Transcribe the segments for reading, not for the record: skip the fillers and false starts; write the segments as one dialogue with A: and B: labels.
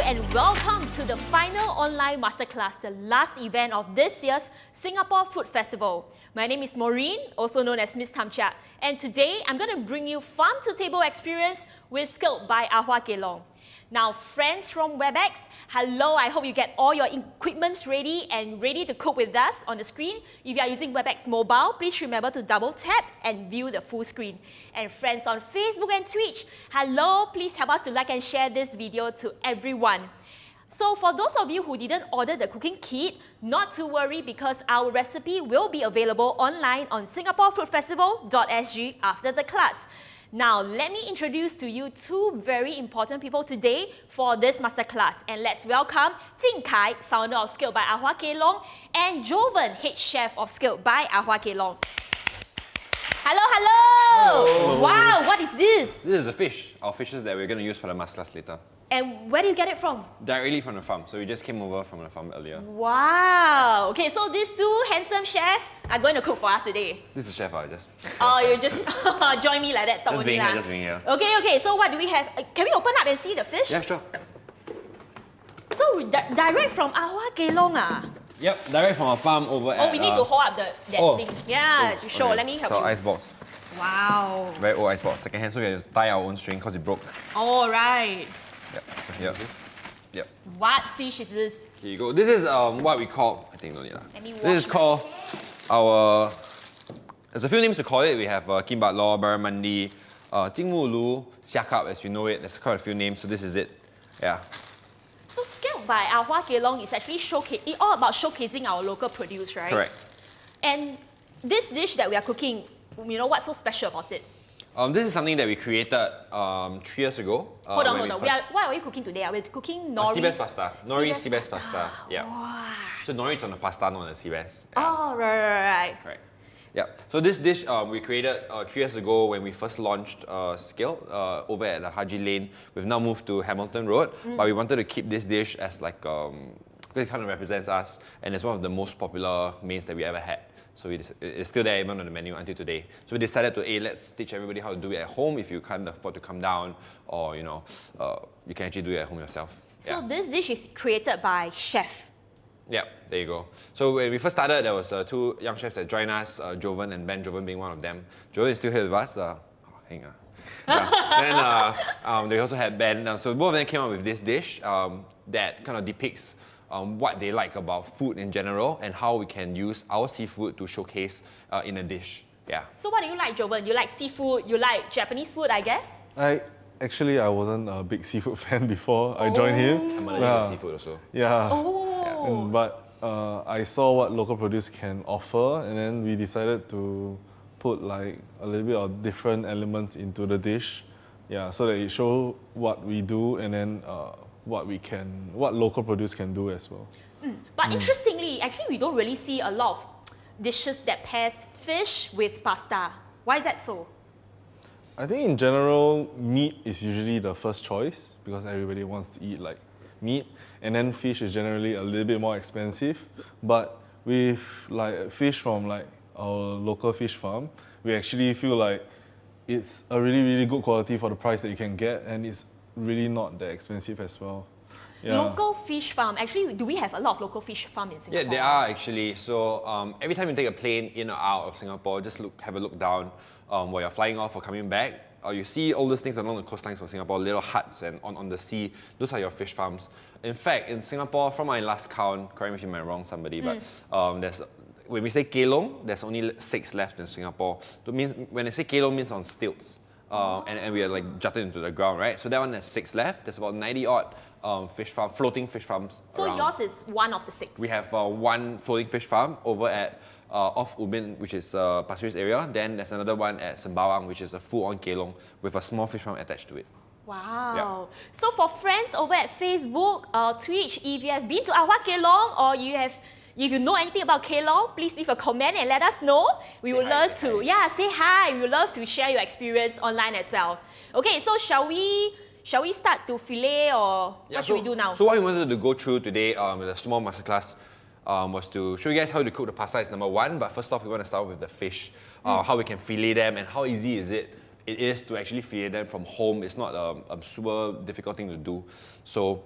A: and welcome to the final online masterclass, the last event of this year's Singapore Food Festival. My name is Maureen, also known as Miss Tamcha, and today I'm going to bring you farm-to-table experience with Skilled by Ah Hua Kelong. Now, friends from WebEx, hello, I hope you get all your equipments ready and ready to cook with us on the screen. If you are using WebEx Mobile, please remember to double tap and view the full screen. And friends on Facebook and Twitch, hello, please help us to like and share this video to everyone. So for those of you who didn't order the cooking kit, not to worry because our recipe will be available online on singaporefoodfestival.sg after the class. Now, let me introduce to you two very important people today for this masterclass. And let's welcome Jing, founder of Skilled by Ah Hua Kelong, and Jovan, head chef of Skilled by Ah Hua Kelong. Hello, hello!
B: Hello!
A: Wow, what is this?
B: This is a fish, our fishes that we're going to use for the masterclass later.
A: And where do you get it from?
B: Directly from the farm, so we just came over from the farm earlier.
A: Wow! Okay, so these two handsome chefs are going to cook for us today.
B: This is the chef, I just...
A: Oh, you just join me like that?
B: Just being here, just being here.
A: Okay, so what do we have? Can we open up and see the fish?
B: Yeah, sure.
A: So, direct from Ah Hua Kelong ah?
B: Yep, direct from our farm over at...
A: Oh, we need to hold up that thing. Yeah, to show.
B: Okay.
A: Let me help
B: so
A: you.
B: Ice box.
A: Wow.
B: Very old ice box. Second hand, so we have to tie our own string because it broke.
A: All right.
B: Yep.
A: What fish is this?
B: Here you go. This is what we call... I think no need lah.
A: Let me wash
B: This is called our... There's a few names to call it. We have Kimbat Law, Barramundi, Jingmu Lu, Siakap as we know it. There's quite a few names, so this is it. Yeah.
A: So Skilled by Ah Hua Kelong is actually all about showcasing our local produce, right?
B: Correct.
A: And this dish that we are cooking, you know what's so special about it?
B: This is something that we created 3 years ago.
A: Hold on. What are we cooking today? We're cooking Nori
B: Seabass Pasta. Nori Seabass
A: Pasta.
B: Pasta. Yeah.
A: Wow.
B: So Nori is on the pasta, not on the Seabass. Yeah.
A: Oh, right.
B: Correct. Yeah. So this dish we created 3 years ago when we first launched Skilled over at Haji Lane. We've now moved to Hamilton Road, but we wanted to keep this dish as like it kind of represents us, and it's one of the most popular mains that we ever had. So it's still there even on the menu until today. So we decided to, hey, let's teach everybody how to do it at home if you can't afford to come down, or you can actually do it at home yourself.
A: So this dish is created by chef.
B: Yeah, there you go. So when we first started, there was 2 young chefs that joined us, Jovan and Ben, Jovan being one of them. Jovan is still here with us. Hang on. Then they also had Ben. So both of them came up with this dish that kind of depicts what they like about food in general and how we can use our seafood to showcase in a dish. Yeah. So
A: what do you like, Jovan? You like seafood? You like Japanese food, I guess?
C: Actually, I wasn't a big seafood fan before I joined here.
B: I'm allergic to seafood also.
C: Yeah.
A: Oh.
C: But I saw what local produce can offer, and then we decided to put like a little bit of different elements into the dish. Yeah, so that it shows what we do and then what local produce can do as well.
A: But interestingly, actually we don't really see a lot of dishes that pairs fish with pasta. Why is that so?
C: I think in general, meat is usually the first choice because everybody wants to eat like meat, and then fish is generally a little bit more expensive. But with like fish from like our local fish farm, we actually feel like it's a really, really good quality for the price that you can get, and it's really not that expensive as well. Yeah.
A: Local fish farm. Actually, do we have a lot of local fish farm in Singapore?
B: Yeah, there are actually. So every time you take a plane in or out of Singapore, just have a look down while you're flying off or coming back. You see all those things along the coastlines of Singapore, little huts and on the sea. Those are your fish farms. In fact, in Singapore, from my last count, correct me if I'm wrong, somebody, but when we say kelong, there's only 6 left in Singapore. So when I say kelong, means on stilts. And we are like jutted into the ground, right? So that one has 6 left. There's about 90 odd floating fish farms.
A: So around. Yours is one of the 6.
B: We have 1 floating fish farm over at off Ubin, which is Pasir Ris area. Then there's another one at Sembawang, which is a full-on kelong with a small fish farm attached to it.
A: Wow.
B: Yeah.
A: So for friends over at Facebook or Twitch, if you have been to Ah Hua Kelong or if you know anything about kelong, please leave a comment and let us know. We would love to. Yeah, say hi. We would love to share your experience online as well. Okay, so shall we start to fillet or what should we do now?
B: So what we wanted to go through today with a small masterclass was to show you guys how to cook the pasta is number 1. But first off, we want to start with the fish, how we can fillet them and how easy it is to actually fillet them from home. It's not a super difficult thing to do. So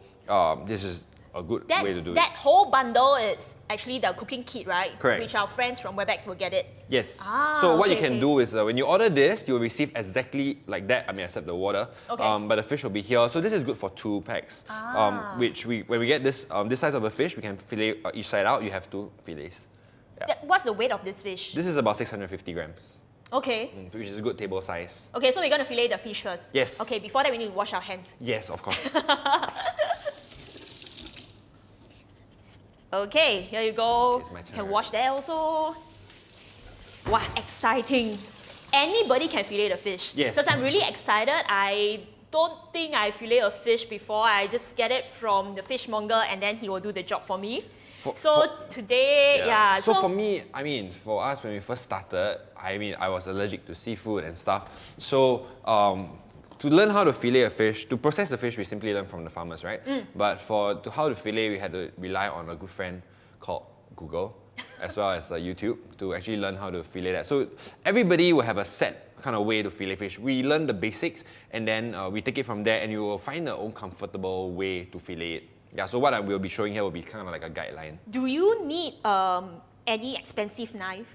B: this is a good way to do
A: That
B: it.
A: whole bundle is actually the cooking kit, right?
B: Correct.
A: Which our friends from WebEx will get it.
B: Yes.
A: Ah,
B: so what you
A: okay,
B: can
A: okay.
B: do is when you order this, you'll receive exactly like that. I mean, except the water.
A: Okay.
B: But the fish will be here. So this is good for 2 packs. Which when we get this this size of a fish, we can fillet each side out. You have 2 fillets. Yeah.
A: What's the weight of this fish?
B: This is about 650 grams,
A: Okay.
B: which is a good table size.
A: Okay, so we're gonna fillet the fish first.
B: Yes.
A: Okay, before that we need to wash our hands.
B: Yes, of course.
A: Okay, here you go.
B: Okay, it's my turn,
A: Can
B: right?
A: wash there also. Wow, exciting. Anybody can fillet the fish.
B: Yes.
A: Because I'm really excited. I don't think I fillet a fish before. I just get it from the fishmonger and then he will do the job for me. Today, yeah.
B: So for me, I mean, for us when we first started, I mean, I was allergic to seafood and stuff. So to learn how to fillet a fish, to process the fish, we simply learn from the farmers, right? But how to fillet, we had to rely on a good friend called Google, as well as YouTube, to actually learn how to fillet that. So everybody will have a set kind of way to fillet fish. We learn the basics, and then we take it from there, and you will find your own comfortable way to fillet it. Yeah, so what I will be showing here will be kind of like a guideline.
A: Do you need any expensive knife?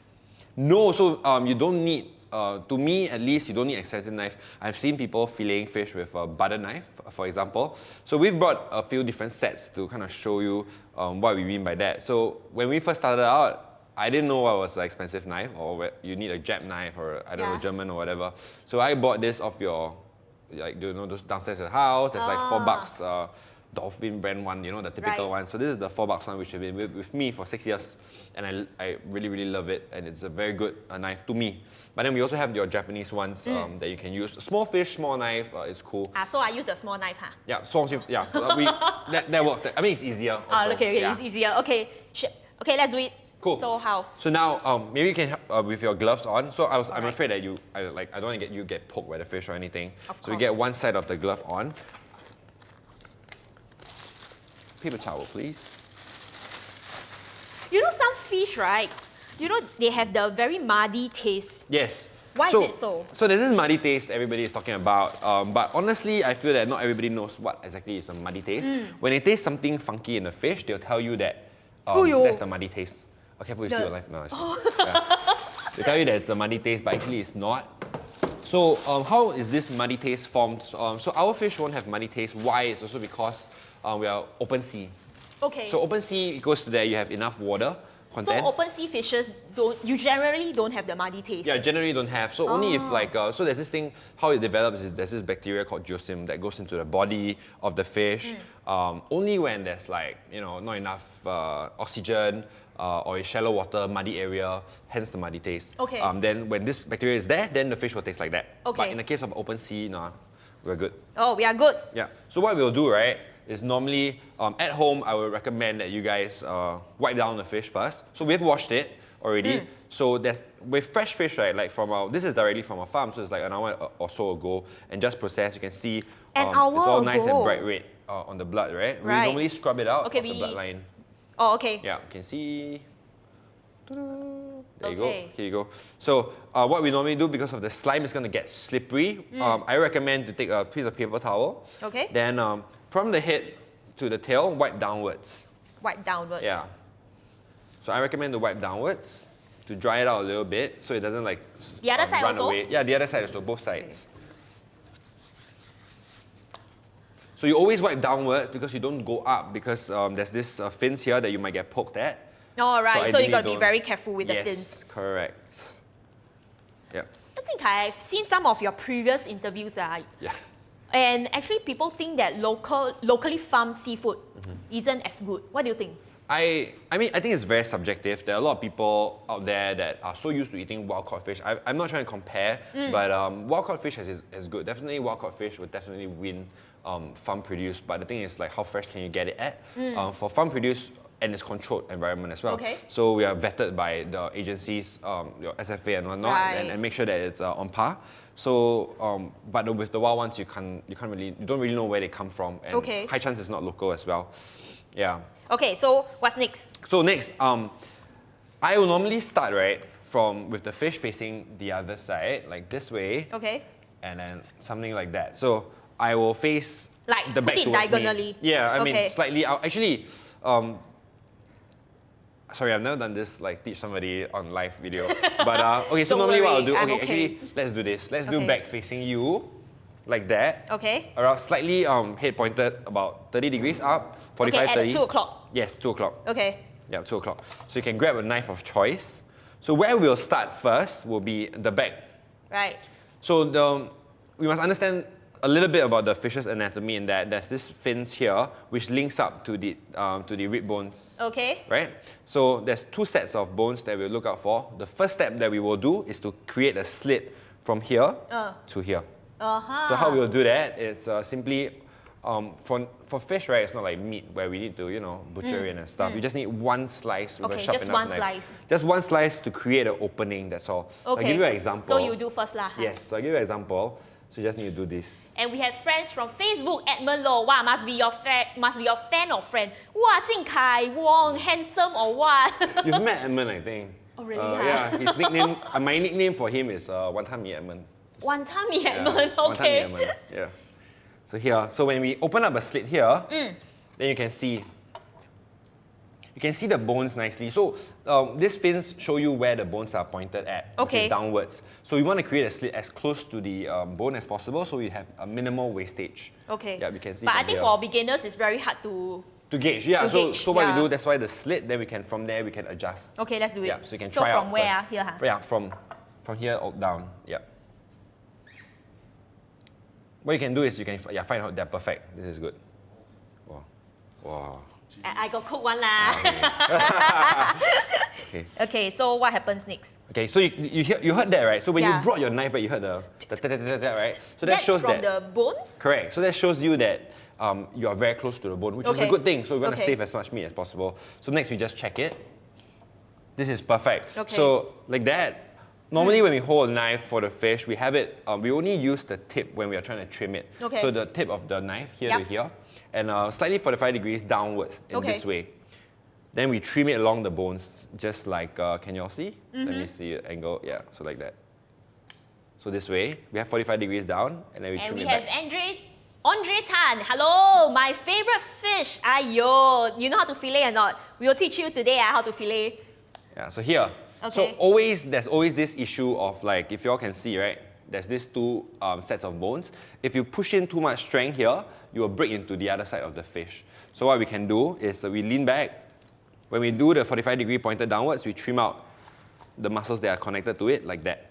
B: No, so you don't need, to me at least, you don't need expensive knife. I've seen people filleting fish with a butter knife, for example. So we've brought a few different sets to kind of show you what we mean by that. So when we first started out, I didn't know what was an expensive knife, or you need a Jap knife, or I don't know, German or whatever. So I bought this off your, like, you know, those downstairs at the house. There's like $4. Dolphin brand one, you know, the typical one. So this is the $4 one, which has been with me for 6 years, and I really, really love it, and it's a very good knife to me. But then we also have your Japanese ones that you can use. Small fish, small knife, it's cool.
A: So I use the small knife, huh?
B: Yeah, that works. I mean, it's easier. Also.
A: Okay,
B: yeah.
A: it's easier. Okay, okay, let's do it.
B: Cool.
A: So how?
B: So now, maybe you can help with your gloves on. So I'm afraid that I don't want to get poked by the fish or anything.
A: Of
B: So we
A: course.
B: get one side of the glove on. Paper towel, please.
A: You know some fish, right? You know, they have the very muddy taste.
B: Yes.
A: Why is it so?
B: So there's this muddy taste everybody is talking about, but honestly, I feel that not everybody knows what exactly is a muddy taste. When they taste something funky in the fish, they'll tell you that that's the muddy taste. Okay, careful, it's still alive now. They tell you that it's a muddy taste, but actually it's not. So how is this muddy taste formed? So our fish won't have muddy taste. Why? It's also because we are open sea.
A: Okay.
B: So open sea equals to that you have enough water content.
A: So open sea fishes generally don't have the muddy taste.
B: Yeah, generally don't have. So only if like, so there's this thing, how it develops is there's this bacteria called geosim that goes into the body of the fish. Only when there's like, you know, not enough oxygen or a shallow water, muddy area, hence the muddy taste.
A: Okay.
B: Then when this bacteria is there, then the fish will taste like that.
A: Okay.
B: But in the case of open sea, nah, we're good.
A: Oh, we are good.
B: Yeah. So what we'll do, right, is normally at home, I would recommend that you guys wipe down the fish first. So we've washed it already. So with fresh fish, right, like this is directly from a farm, so it's like an hour or so ago, and just processed. You can see
A: An
B: it's
A: hour
B: all nice
A: ago.
B: and bright red on the blood, right? We
A: Right.
B: normally scrub it out
A: Okay,
B: of the bloodline.
A: Oh, okay.
B: Yeah, you can see. There you go.
A: Okay.
B: Here you go. So what we normally do, because of the slime is going to get slippery, I recommend to take a piece of paper towel.
A: Okay.
B: Then from the head to the tail, wipe downwards.
A: Wipe downwards.
B: Yeah. So I recommend to wipe downwards to dry it out a little bit so it doesn't like
A: The other side
B: run
A: also?
B: away. Yeah, the other side also, both sides. So you always wipe downwards because you don't go up, because there's this fins here that you might get poked at.
A: All right, so you
B: ideally
A: got to be
B: don't-
A: very careful with the
B: yes,
A: fins.
B: correct. Yeah.
A: I think I've seen some of your previous interviews,
B: Yeah.
A: and actually people think that locally farmed seafood isn't as good. What do you think?
B: I mean, I think it's very subjective. There are a lot of people out there that are so used to eating wild caught fish. I'm not trying to compare, but wild caught fish is good. Definitely wild caught fish would definitely win farm produced. But the thing is, like, how fresh can you get it at? For farm produced, and it's controlled environment as well.
A: Okay.
B: So we are vetted by the agencies, your SFA and whatnot,
A: Right.
B: and make sure that it's on par. So, but with the wild ones, you don't really know where they come from, and
A: Okay.
B: high chance it's not local as well. Yeah.
A: Okay, so what's next?
B: So next, I will normally start with the fish facing the other side, like this way,
A: Okay.
B: and then something like that. So I will face
A: Like
B: the
A: put
B: back
A: it
B: towards
A: diagonally.
B: me. Yeah, I mean
A: Okay.
B: slightly out. Actually, sorry, I've never done this, like teach somebody on live video. But okay, so
A: Don't
B: normally what I'll
A: worry,
B: do,
A: I'm
B: okay,
A: okay.
B: actually, let's do this. Let's do
A: Okay.
B: back facing you, like that.
A: Okay.
B: Around slightly head pointed about 30 degrees up, 45,
A: Okay, at
B: 30.
A: 2 o'clock.
B: Yes, 2 o'clock.
A: Okay.
B: Yeah, 2 o'clock. So you can grab a knife of choice. So where we'll start first will be the back.
A: Right.
B: So we must understand a little bit about the fish's anatomy in that there's this fins here which links up to the rib bones.
A: Okay.
B: Right? So there's 2 sets of bones that we'll look out for. The first step that we will do is to create a slit from here to here.
A: Uh-huh.
B: So how we'll do that is simply, for fish, right, it's not like meat where we need to, butcher it and stuff. You just need one slice with a
A: Okay,
B: sharp
A: just
B: enough
A: one
B: knife.
A: slice.
B: Just one slice to create an opening, that's all.
A: Okay.
B: I'll give you an example.
A: So you do first lah. Huh?
B: Yes, so I'll give you an example. So you just need to do this.
A: And we have friends from Facebook, Edmund Low. Wow, must be your fan or friend. Wow, Jing Kai, Wong, handsome or what?
B: You've met Edmund, I think.
A: Oh, really,
B: Yeah, his nickname, my nickname for him is Wanton Mee Edmund.
A: Wanton Mee
B: Yeah,
A: Edmund,
B: Wanton Mee
A: okay.
B: Edmund, yeah. So here, so when we open up a slit here, then you can see the bones nicely. So these fins show you where the bones are pointed at, which
A: Okay.
B: is downwards. So we want to create a slit as close to the bone as possible, so we have a minimal wastage.
A: Okay.
B: Yeah, we can see
A: But I
B: from
A: think
B: here.
A: for beginners, it's very hard to...
B: To gauge, yeah.
A: To
B: so
A: gauge,
B: so what
A: yeah.
B: we do, that's why the slit, then from there we can adjust.
A: Okay, let's do it.
B: Yeah, so you can
A: So
B: try
A: from
B: out
A: where?
B: first.
A: Here, huh?
B: Yeah, from here down. Yeah. What you can do is you can find out they're perfect. This is good. Wow. Wow.
A: I got cook one lah.
B: Okay.
A: Okay, so what happens next?
B: Okay, so you heard that, right? So when
A: Yeah.
B: you brought your knife back, you heard the right? So that
A: That's
B: shows
A: from
B: that.
A: the bones?
B: Correct. So that shows you that you are very close to the bone, which is a
A: Okay.
B: good thing. So we're gonna
A: Okay.
B: save as much meat as possible. So next we just check it. This is perfect.
A: Okay.
B: So like that. Normally when we hold a knife for the fish, we have it. We only use the tip when we are trying to trim it.
A: Okay.
B: So the tip of the knife here
A: Yep.
B: to here, and slightly 45 degrees downwards in
A: Okay.
B: this way. Then we trim it along the bones, just like, can you all see? Let me see it angle, yeah, so like that. So this way, we have 45 degrees down, and then we
A: And
B: trim
A: we
B: it
A: have
B: back.
A: Andre Tan. Hello, my favorite fish. Ayo, you know how to fillet or not? We will teach you today how to fillet.
B: Yeah, so here.
A: Okay.
B: So there's always this issue of like, if you all can see, right? There's these 2 sets of bones. If you push in too much strength here, you will break into the other side of the fish. So what we can do is we lean back. When we do the 45 degree pointed downwards, we trim out the muscles that are connected to it like that.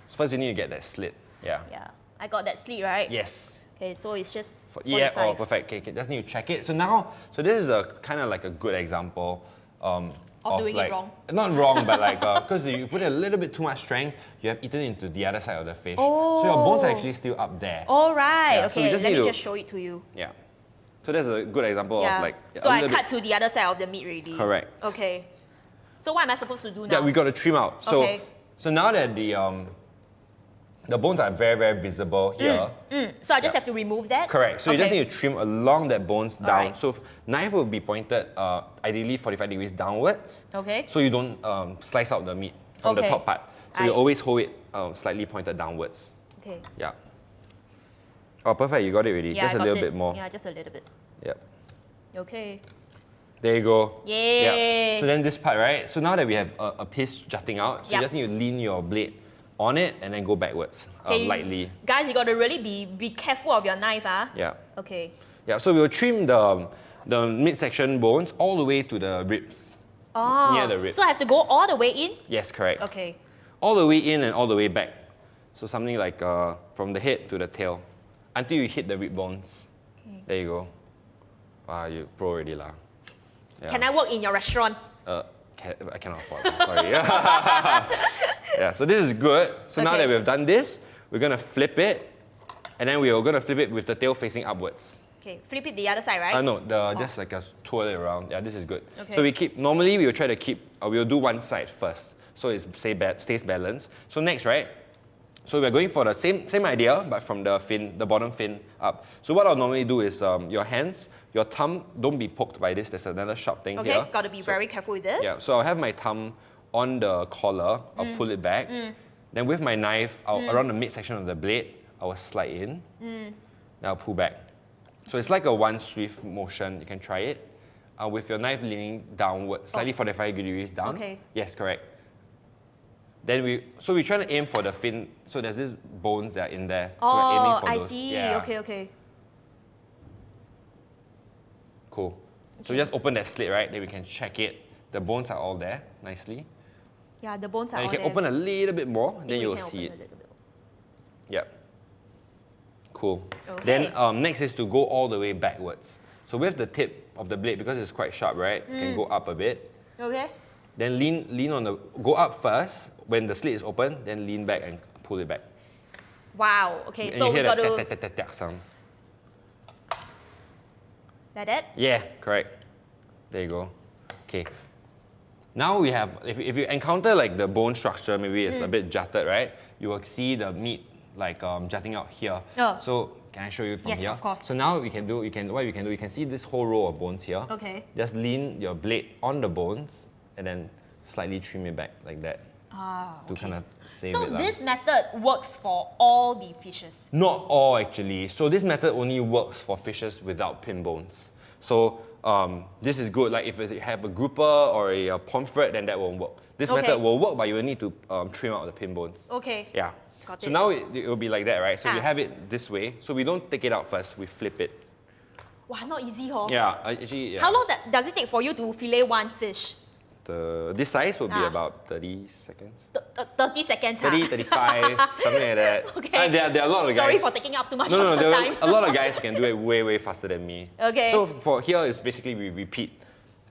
B: So first you need to get that slit. Yeah.
A: Yeah, I got that slit, right?
B: Yes.
A: Okay, so it's just 45.
B: Yeah, oh, perfect. Okay, just need to check it. So now, this is a kind of like a good example of
A: doing it
B: like,
A: wrong.
B: Not wrong, but like, because you put a little bit too much strength, you have eaten into the other side of the fish. So your bones are actually still up there.
A: All right,
B: Yeah, so we
A: okay,
B: just
A: let
B: need
A: me
B: to-
A: just show it to you.
B: Yeah. So that's a good example
A: Yeah.
B: of like.
A: So
B: a
A: I
B: little
A: cut to the other side of the meat already.
B: Correct.
A: Okay. So what am I supposed to do
B: bit,
A: now?
B: yeah, we got to trim out. So,
A: Okay.
B: so now that the bones are very, very visible here.
A: So I just have to remove that?
B: Correct. So you just
A: Okay.
B: need to trim along that bones down.
A: Alright.
B: So knife will be pointed ideally 45 degrees downwards.
A: Okay.
B: So you don't slice out the meat from the
A: Okay.
B: top part. So you
A: Aye.
B: always hold it slightly pointed downwards.
A: Okay.
B: Yeah. Oh, perfect. You got it already.
A: Yeah,
B: Just
A: I
B: a
A: got
B: little
A: it.
B: bit more.
A: Yeah, just a little bit.
B: Yep.
A: Okay.
B: There you go.
A: Yay.
B: Yeah. So then this part, right? So now that we have a piece jutting out, so
A: Yep.
B: you just need to lean your blade on it and then go backwards
A: Okay,
B: lightly.
A: Guys, you got to really be careful of your knife, ah.
B: Yeah.
A: Okay.
B: Yeah. So we will trim the midsection bones all the way to the ribs.
A: Oh.
B: Near the ribs.
A: So I have to go all the way in?
B: Yes, correct.
A: Okay.
B: All the way in and all the way back. So something like from the head to the tail until you hit the rib bones.
A: Okay.
B: There you go. Wow, you pro already lah. Yeah.
A: Can I work in your restaurant?
B: I cannot afford. Sorry. Yeah. So this is good. So now
A: Okay.
B: that we've done this, we're gonna flip it, and then we are gonna flip it with the tail facing upwards.
A: Okay, flip it the other side, right?
B: No, just like a twirl it around. Yeah, this is good.
A: Okay.
B: So we keep, normally we will try to keep, we'll do one side first, so it stays balanced. So next, right? So we're going for the same idea, but from the fin, the bottom fin up. So what I'll normally do is your hands, your thumb, don't be poked by this. There's another sharp thing
A: Okay,
B: here.
A: got to be
B: So-
A: very careful with this.
B: Yeah, so I'll have my thumb on the collar, I'll pull it back. Then with my knife, around the midsection of the blade, I will slide in. Then I'll pull back. So it's like a one swift motion. You can try it. With your knife leaning downward, slightly 45 degrees down.
A: Okay.
B: Yes, correct. Then we're trying to aim for the fin. So there's these bones that are in there. So we're aiming for
A: I
B: those.
A: see.
B: Yeah.
A: Okay.
B: Cool. So we just open that slit, right? Then we can check it. The bones are all there nicely.
A: Yeah, the bones are
B: And
A: all
B: you can
A: there.
B: open a little bit more,
A: I think
B: then
A: we
B: you'll
A: can
B: see
A: open
B: it.
A: a little bit.
B: Yep. Cool.
A: Okay.
B: Then next is to go all the way backwards. So with the tip of the blade, because it's quite sharp, right? You can go up a bit.
A: Okay.
B: Then lean on the, go up first. When the slit is open, then lean back and pull it back.
A: Wow. Okay,
B: And
A: so
B: you
A: we
B: hear
A: got
B: that
A: to
B: tack, tack, tack, tack sound.
A: like that.
B: Yeah, correct. There you go. Okay. Now we have, if you encounter like the bone structure, maybe it's a bit jutted, right? You will see the meat like jutting out here.
A: Oh.
B: So can I show you from
A: Yes,
B: here?
A: of course.
B: So now what you can do, you can see this whole row of bones here.
A: Okay.
B: Just lean your blade on the bones and then slightly trim it back like that to kind of save
A: So
B: it.
A: this method works for all the fishes.
B: Not all actually. So this method only works for fishes without pin bones. So this is good. Like if you have a grouper or a pomfret, then that won't work. This
A: Okay.
B: method will work, but you will need to trim out the pin bones.
A: Okay.
B: Yeah.
A: Got
B: So
A: it.
B: now it will be like that, right? So you
A: Ah.
B: have it this way. So we don't take it out first. We flip it.
A: Wow, not easy, huh?
B: Yeah. Actually, yeah.
A: How long does it take for you to fillet one fish?
B: This size will be
A: Ah.
B: about 30 seconds.
A: 30 seconds,
B: 30, 35, something like that.
A: Okay.
B: There are a lot of guys.
A: Sorry for taking up too much
B: No,
A: of
B: there
A: your
B: are
A: time.
B: a lot of guys who can do it way faster than me.
A: Okay.
B: So for here, it's basically we repeat.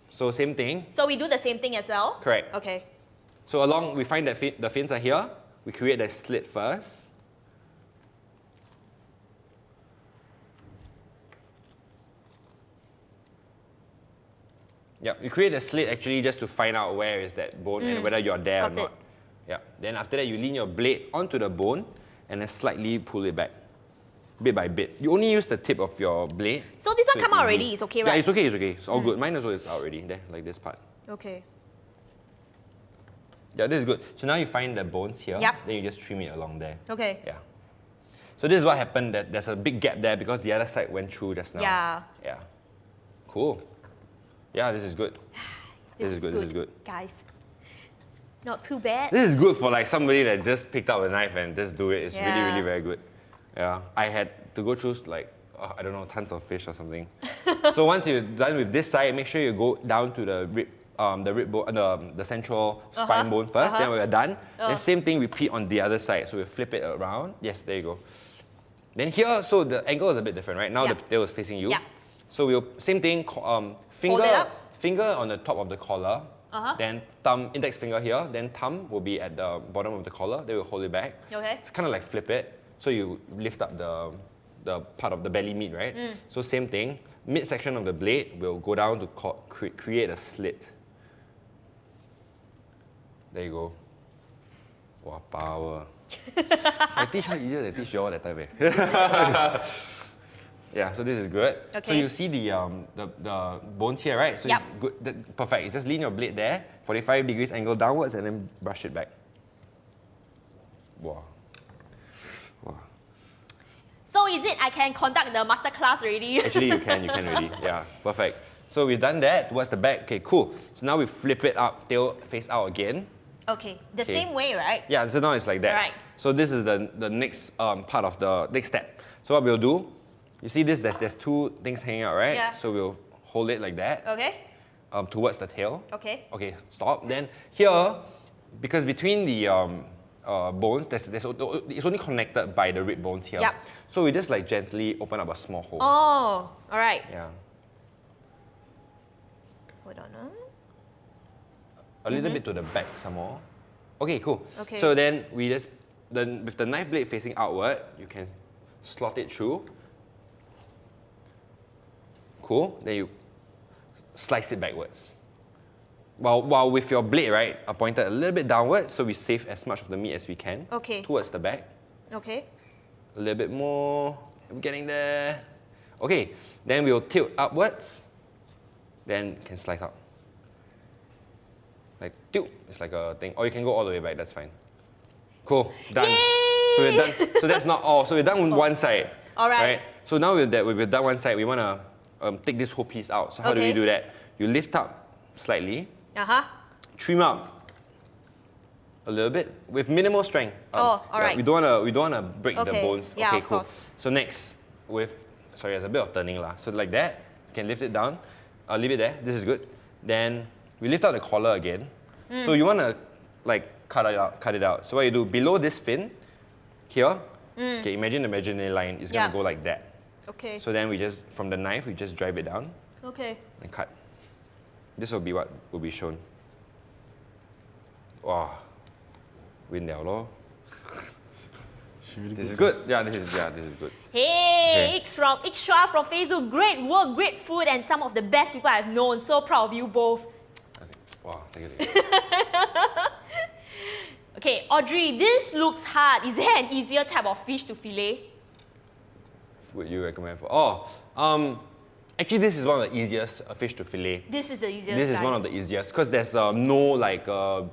B: So same thing.
A: So we do the same thing as well?
B: Correct.
A: Okay.
B: So we find that the fins are here. We create that slit first. Yep, you create a slit actually just to find out where is that bone and whether you're there or
A: Got
B: not.
A: it.
B: Yeah. Then after that, you lean your blade onto the bone and then slightly pull it back, bit by bit. You only use the tip of your blade.
A: So this one
B: it's
A: come out
B: easy.
A: already, it's okay,
B: Yeah,
A: right?
B: it's okay, it's okay. It's all good. Mine also is out already, there, like this part.
A: Okay.
B: Yeah, this is good. So now you find the bones here,
A: Yep.
B: then you just trim it along there.
A: Okay.
B: Yeah. So this is what happened, that there's a big gap there because the other side went through just now.
A: Yeah.
B: Yeah. Cool. Yeah, this is good. This is good.
A: Guys. Not too bad.
B: This is good for like somebody that just picked up a knife and just do it. It's
A: Yeah.
B: really very good. Yeah. I had to go through like, I don't know, tons of fish or something. So once you're done with this side, make sure you go down to the rib bone, the central spine bone first. Then when we're done, then same thing repeat on the other side. So we flip it around. Yes, there you go. Then here, so the angle is a bit different, right? Now
A: Yeah.
B: the tail is facing you.
A: Yeah.
B: So we'll same thing.
A: Hold it up.
B: Finger on the top of the collar. Then thumb, index finger here. Then thumb will be at the bottom of the collar. Then we'll hold it back.
A: Okay.
B: It's kind of like flip it. So you lift up the part of the belly meat, right? So same thing. Midsection of the blade will go down to create a slit. There you go. Wow, power. I teach her easier than teach you all that time. Yeah, so this is good. So
A: Okay.
B: you see the bones here, right? So
A: Yep.
B: good, perfect. You just lean your blade there, 45 degrees angle downwards, and then brush it back. Wow.
A: So is it I can conduct the masterclass already?
B: Actually, you can already. Yeah, perfect. So we've done that towards the back. Okay, cool. So now we flip it up, tail face out again.
A: Okay, the
B: Okay.
A: same way, right?
B: Yeah, so now it's like that.
A: Right.
B: So this is the next part of the next step. So what we'll do, you see this, there's two things hanging out, right?
A: Yeah.
B: So we'll hold it like that
A: Okay.
B: towards the tail.
A: Okay.
B: Okay, stop. Then here, because between the bones, it's only connected by the rib bones here.
A: Yep.
B: So we just like gently open up a small hole.
A: Oh, all right.
B: Yeah.
A: Hold on.
B: A little bit to the back some more. Okay, cool.
A: Okay.
B: So then with the knife blade facing outward, you can slot it through. Cool. Then you slice it backwards. While with your blade, right, pointed a little bit downward, so we save as much of the meat as we can.
A: Okay.
B: Towards the back.
A: Okay.
B: A little bit more. I'm getting there. Okay. Then we'll tilt upwards. Then you can slice out. Like tilt. It's like a thing. Or you can go all the way back. That's fine. Cool. Done.
A: Yay!
B: So we're done. So that's not all. So we're done with one side.
A: All right.
B: So now we've done one side, we want to take this whole piece out. So how do we do that? You lift up slightly, trim up a little bit with minimal strength.
A: All right.
B: We don't wanna break the bones.
A: Yeah,
B: okay,
A: of
B: cool.
A: course.
B: So next, there's a bit of turning lah. So like that, you can lift it down. Leave it there. This is good. Then we lift out the collar again. So you wanna like cut it out. So what you do below this fin, here. Okay, imagine the imaginary line is gonna go like that.
A: Okay.
B: So then from the knife, we just drive it down.
A: Okay.
B: And cut. This will be what will be shown. Wow. Win liao lor. This is good. Yeah, this is good.
A: Hey, Extra from Facebook. Great work, great food, and some of the best people I've known. So proud of you both.
B: Okay. Wow, thank you.
A: Okay, Audrey, this looks hard. Is there an easier type of fish to fillet?
B: Would you recommend for? Actually, this is one of the easiest fish to fillet.
A: This is the easiest.
B: This is one of the easiest because there's no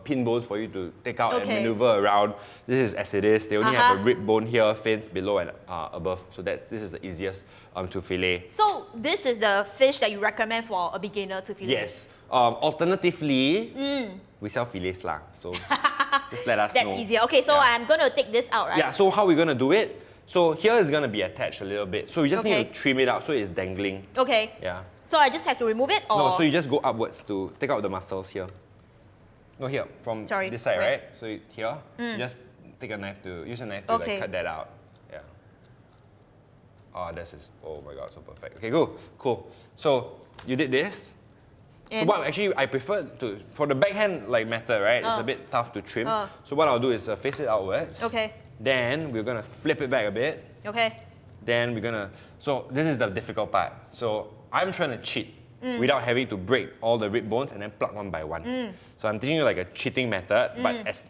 B: pin bones for you to take out and maneuver around. This is as it is. They only have a rib bone here, fins below and above. So this is the easiest to fillet.
A: So this is the fish that you recommend for a beginner to fillet?
B: Yes. Alternatively, we sell fillets lah. So just let us know.
A: That's easier. Okay, so I'm gonna take this out, right?
B: Yeah. So how we're gonna do it? So here is going to be attached a little bit. So you just need to trim it out so it's dangling.
A: Okay.
B: Yeah.
A: So I just have to remove it, or?
B: No, so you just go upwards to take out the muscles here. No, here, from this side, right? So here, you just use a knife to like, cut that out. Yeah. Oh, oh my God, so perfect. Okay, cool. So you did this. So what actually I prefer for the backhand method, right? It's a bit tough to trim. So what I'll do is face it outwards.
A: Okay.
B: Then we're gonna flip it back a bit.
A: Okay.
B: Then so this is the difficult part. So I'm trying to cheat without having to break all the rib bones and then pluck one by one. So I'm teaching you like a cheating method,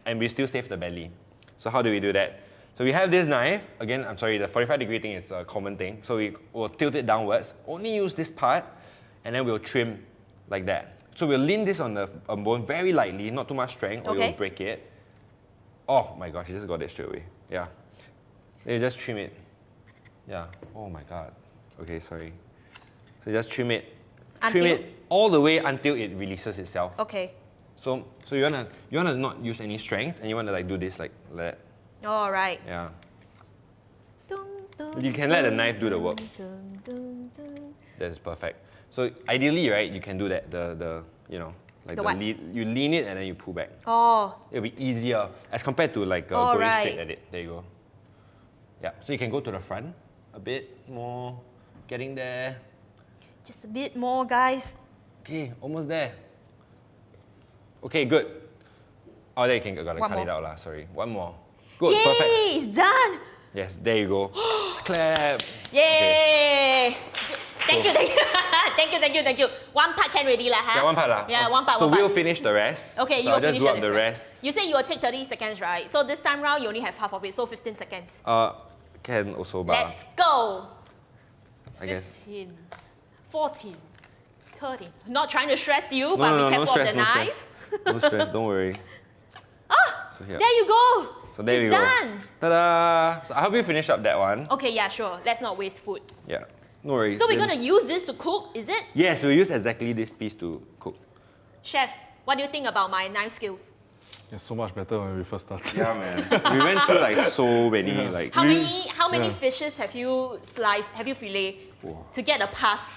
B: and we still save the belly. So how do we do that? So we have this knife. Again, I'm sorry, the 45-degree thing is a common thing. So we will tilt it downwards, only use this part, and then we'll trim like that. So we'll lean this on the bone very lightly, not too much strength, or you'll break it. Oh my gosh, you just got it straight away. Yeah. Then you just trim it. Yeah. Oh my God. Okay, sorry. So you just trim it. Trim it all the way until it releases itself.
A: Okay.
B: So you wanna not use any strength, and you wanna do this like that.
A: All right.
B: Yeah. You can let the knife do the work. That's perfect. So ideally, right, you can do that. You lean it and then you pull back.
A: Oh.
B: It'll be easier as compared to going straight at it. There you go. Yeah. So you can go to the front a bit more, getting there.
A: Just a bit more, guys.
B: Okay, almost there. Okay, good. Oh, there you can cut it out lah. Sorry, one more. Good, perfect.
A: Yay, it's done.
B: Yes, there you go. Clap.
A: Yay!
B: Okay.
A: Thank you. One part can ready lah, huh?
B: Yeah, one part lah.
A: Yeah, one part.
B: So we'll finish the rest.
A: Okay,
B: so
A: you'll
B: I'll just
A: finish
B: do up the rest.
A: You said you will take 30 seconds, right? So this time round, you only have half of it, so 15 seconds.
B: Can also, but
A: Let's go.
B: I guess.
A: 15, 14, 13. Not trying to stress you, but be careful of the knife.
B: No stress, don't worry. So here.
A: There you go.
B: So there we
A: it's
B: go.
A: done.
B: Ta-da! So I hope you finish up that one.
A: Okay, yeah, sure. Let's not waste food.
B: Yeah, no worries.
A: So we're gonna use this to cook, is it?
B: Yes, we'll use exactly this piece to cook.
A: Chef, what do you think about my knife skills?
C: It's so much better when we first started.
B: Yeah, man. We went through so many
A: How many fishes have you sliced, have you fillet to get a pass?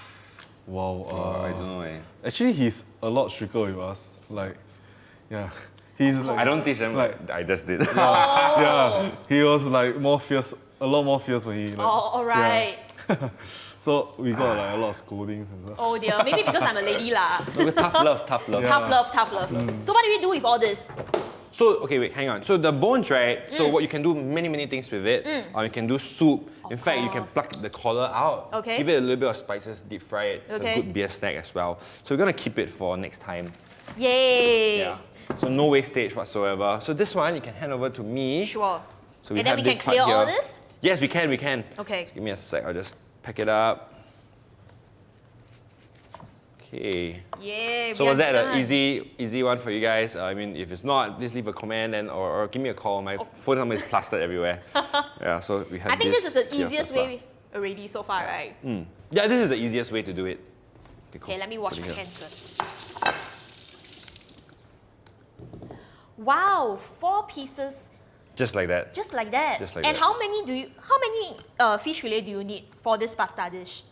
C: Wow.
B: I don't know, eh.
C: Actually, he's a lot stricter with us. He's
B: I don't teach them, I just did.
C: Yeah, he was more fierce, a lot more fierce when he
A: all right.
C: Yeah. So we got a lot of scoldings and stuff.
A: Oh dear, maybe because I'm a lady lah.
B: No, tough love.
A: Tough love. So what do we do with all this?
B: So, okay, wait, hang on. So the bones, right? So what you can do many things with it. You can do soup. In fact, you can pluck the collar out.
A: Okay.
B: Give it a little bit of spices, deep fry it. It's a good beer snack as well. So we're gonna keep it for next time.
A: Yay!
B: Yeah. So no wastage whatsoever. So this one you can hand over to me.
A: Sure.
B: So we
A: and then
B: have
A: we
B: this
A: can clear
B: part
A: all
B: here.
A: this?
B: Yes, we can.
A: Okay.
B: Give me a sec, I'll just pack it up. Okay.
A: Yeah,
B: So was that an easy one for you guys? I mean, if it's not, please leave a comment or give me a call. My phone number is plastered everywhere. Yeah, so we have
A: I think this is the
B: Sear
A: easiest
B: Pasta.
A: way. already so far, right?
B: Yeah, this is the easiest way to do it.
A: Okay,
B: cool.
A: let me wash
B: Put it
A: my
B: here.
A: hands first. Wow, 4 pieces
B: Just like that.
A: just like that.
B: Just like
A: and
B: that.
A: how many fish fillet do you need for this pasta dish?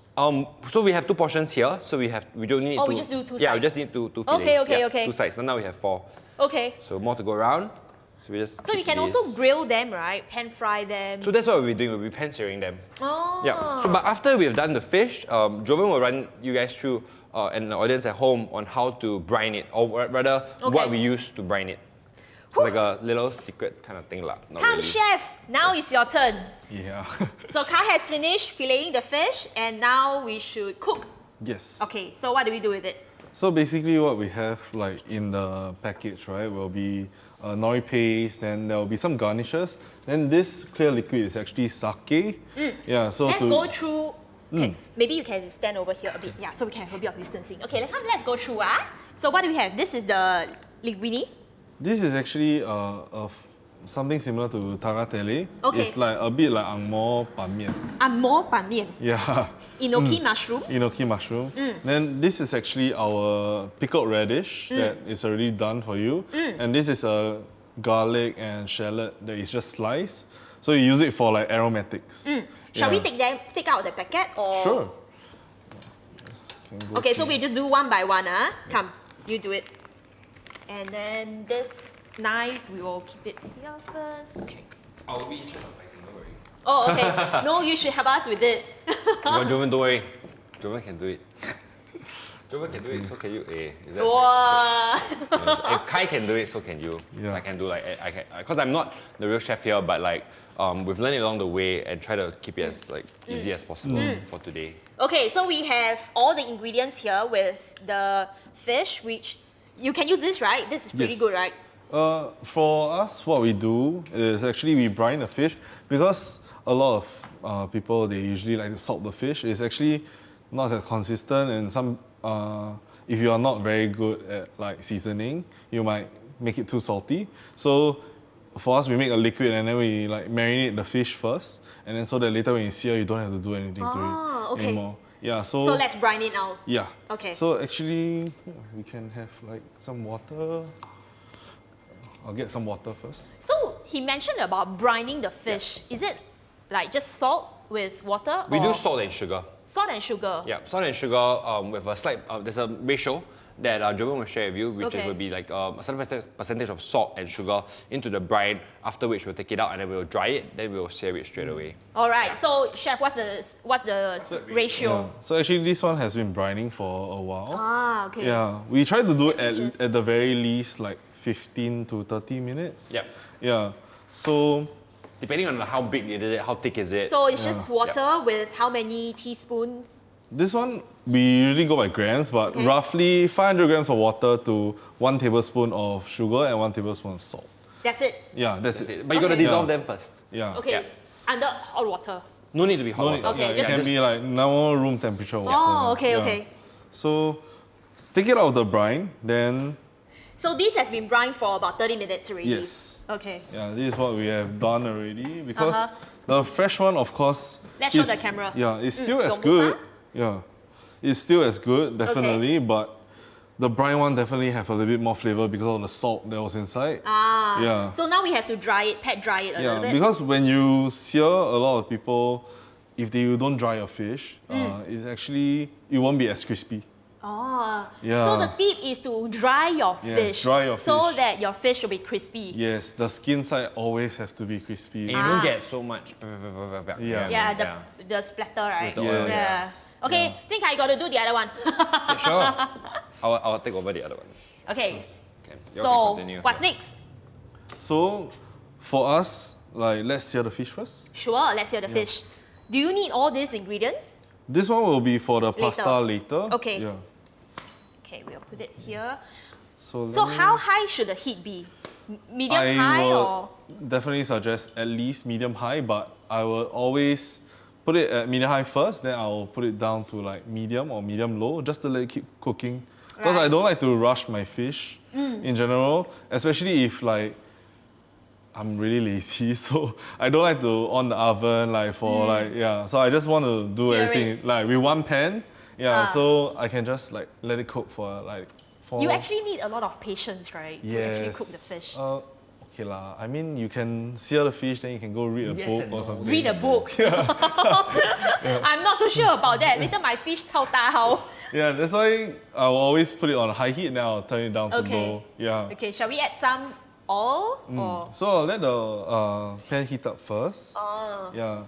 B: So we have 2 portions here, so we don't need
A: Oh,
B: two.
A: we just do 2
B: Yeah, we
A: sides.
B: just need two fillets.
A: Okay,
B: Yeah,
A: okay.
B: 2 sides. Now we have 4.
A: Okay.
B: So more to go around. So we just.
A: So you
B: keep
A: can also
B: this.
A: grill them, right? Pan fry them.
B: So that's what we'll be doing. We'll be pan searing them.
A: Oh.
B: Yeah. So but after we've done the fish, Jovan will run you guys through and the audience at home on how to brine it, or rather
A: Okay.
B: what we use to brine it. So like a little secret kind of thing lah. Not
A: Come,
B: really.
A: chef. Now it's your turn.
C: Yeah.
A: So Kai has finished filleting the fish, and now we should cook.
C: Yes.
A: Okay. So what do we do with it?
C: So basically what we have like in the package, right, will be nori paste, then there will be some garnishes. Then this clear liquid is actually sake. Yeah, so
A: Let's
C: to,
A: go through. Okay, maybe you can stand over here a bit. Yeah, so we can have a bit of distancing. Okay, let's go through. So what do we have? This is the linguine.
C: This is actually something similar to tagatele.
A: Okay.
C: It's like a bit like angmo ban mian.
A: More ban mian.
C: Yeah.
A: Enoki mushrooms.
C: Enoki mushroom. Then this is actually our pickled radish that is already done for you. And this is a garlic and shallot that is just sliced. So you use it for like aromatics.
A: Shall we
C: Yeah.
A: take out the packet or?
C: Sure.
A: Okay, so we just do one by one. Come, you do it. And then this knife, we will keep it here first. Okay.
B: I'll be in charge of biting, don't worry.
A: Oh, okay. No, you should help us with it.
B: But Jovan, don't worry. Jovan can do it. Jovan can do it, so can you. Is that
A: Wow.
B: If Kai can do it, so can you.
C: Yeah.
B: I can do because I'm not the real chef here, but like we've learned it along the way and try to keep it as like easy as possible for today.
A: Okay, so we have all the ingredients here with the fish, which you can use this, right? This is pretty
C: Yes.
A: good, right?
C: For us, what we do is actually we brine the fish because a lot of people, they usually like to salt the fish. It's actually not as consistent, and some if you are not very good at like seasoning, you might make it too salty. So for us, we make a liquid and then we like marinate the fish first, and then so that later when you sear, you don't have to do anything to it
A: okay.
C: anymore. Yeah.
A: So let's brine it now.
C: Yeah.
A: Okay.
C: So actually, we can have like some water. I'll get some water first.
A: So he mentioned about brining the fish. Is it like just salt with water?
B: We
A: or
B: do salt and sugar.
A: Salt and sugar.
B: Yeah, salt and sugar with a slight, there's a ratio that Jovan will share with you, which
A: Okay.
B: will be like a certain percentage of salt and sugar into the brine, after which we'll take it out and then we'll dry it, then we'll sear it straight away.
A: All right. So chef, what's the ratio?
C: Yeah. So actually, this one has been brining for a while.
A: Ah, okay.
C: Yeah, we try to do
A: Just-
C: it at the very least like 15 to 30 minutes.
B: Yep.
C: Yeah. So
B: Depending on how big it is, how thick is it.
A: So it's just water with how many teaspoons?
C: this one we usually go by grams, but
A: Okay.
C: roughly 500 grams of water to 1 tablespoon of sugar and 1 tablespoon of salt.
A: That's it.
C: Yeah, that's
B: That's
C: it.
B: it. But you gotta
A: Okay.
B: dissolve
C: Yeah.
B: them first.
C: Yeah.
A: Okay.
B: Yeah.
A: Under hot water.
B: No need to be hot
C: No need-
B: water.
A: Okay,
C: yeah,
A: just-
C: it can be like normal room temperature water.
A: Oh, okay,
C: Yeah.
A: okay.
C: So take it out of the brine, then
A: So this has been brined for about 30 minutes already.
C: yes.
A: Okay.
C: Yeah, this is what we have done already because
A: Uh-huh.
C: the fresh one, of course.
A: Let's show
C: is-
A: the camera.
C: Yeah, it's still as
A: Don't move,
C: good. Yeah, it's still as good, definitely. But the brine one definitely have a little bit more flavor because of the salt that was inside.
A: Ah.
C: Yeah.
A: So now we have to dry it, pat dry it a little
C: Yeah,
A: bit.
C: because when you sear, a lot of people, if you don't dry your fish, it's actually it won't be as crispy.
A: Oh.
C: Yeah.
A: So the tip is to dry your
C: Yeah,
A: fish.
C: dry your
A: So
C: fish.
A: that your fish will be crispy.
C: Yes, the skin side always have to be crispy.
B: And you
A: Ah.
B: don't get so much.
C: Yeah.
A: Yeah, the splatter, right?
B: With the oil,
A: yeah.
C: yes.
A: Okay,
C: Yeah.
A: think I got to do the other one.
B: Yeah, sure. I'll take over the other one.
A: Okay.
B: Okay. You all
A: So
B: can continue.
A: what's next?
C: So for us, like let's sear the fish first.
A: Sure, let's hear the fish. Do you need all these ingredients?
C: This one will be for the pasta later.
A: Okay.
C: Yeah.
A: Okay, we'll put it here.
C: So,
A: So
C: let me-
A: how high should the heat be? Medium
C: I
A: high
C: will
A: or?
C: definitely suggest at least medium high, but I will always put it at medium high first, then I will put it down to like medium or medium low just to let it keep cooking. Because I
A: Right.
C: don't like to rush my fish in general, especially if like I'm really lazy, so I don't like to on the oven so I just want to do
A: Sear
C: everything
A: it.
C: like with one pan. Yeah, so I can just like let it cook for like 4.
A: You actually need a lot of patience, right? To actually cook the fish.
C: Okay lah. I mean, you can sear the fish, then you can go read a
B: Yes
C: book
B: and
C: or
B: no.
C: something.
A: Read a book. I'm not too sure about that. Later my fish 炒大how.
C: Yeah, that's why I will always put it on high heat, then I'll turn it down to
A: Okay.
C: low. Yeah.
A: Okay, shall we add some oil? Or?
C: So I'll let the pan heat up first. Yeah.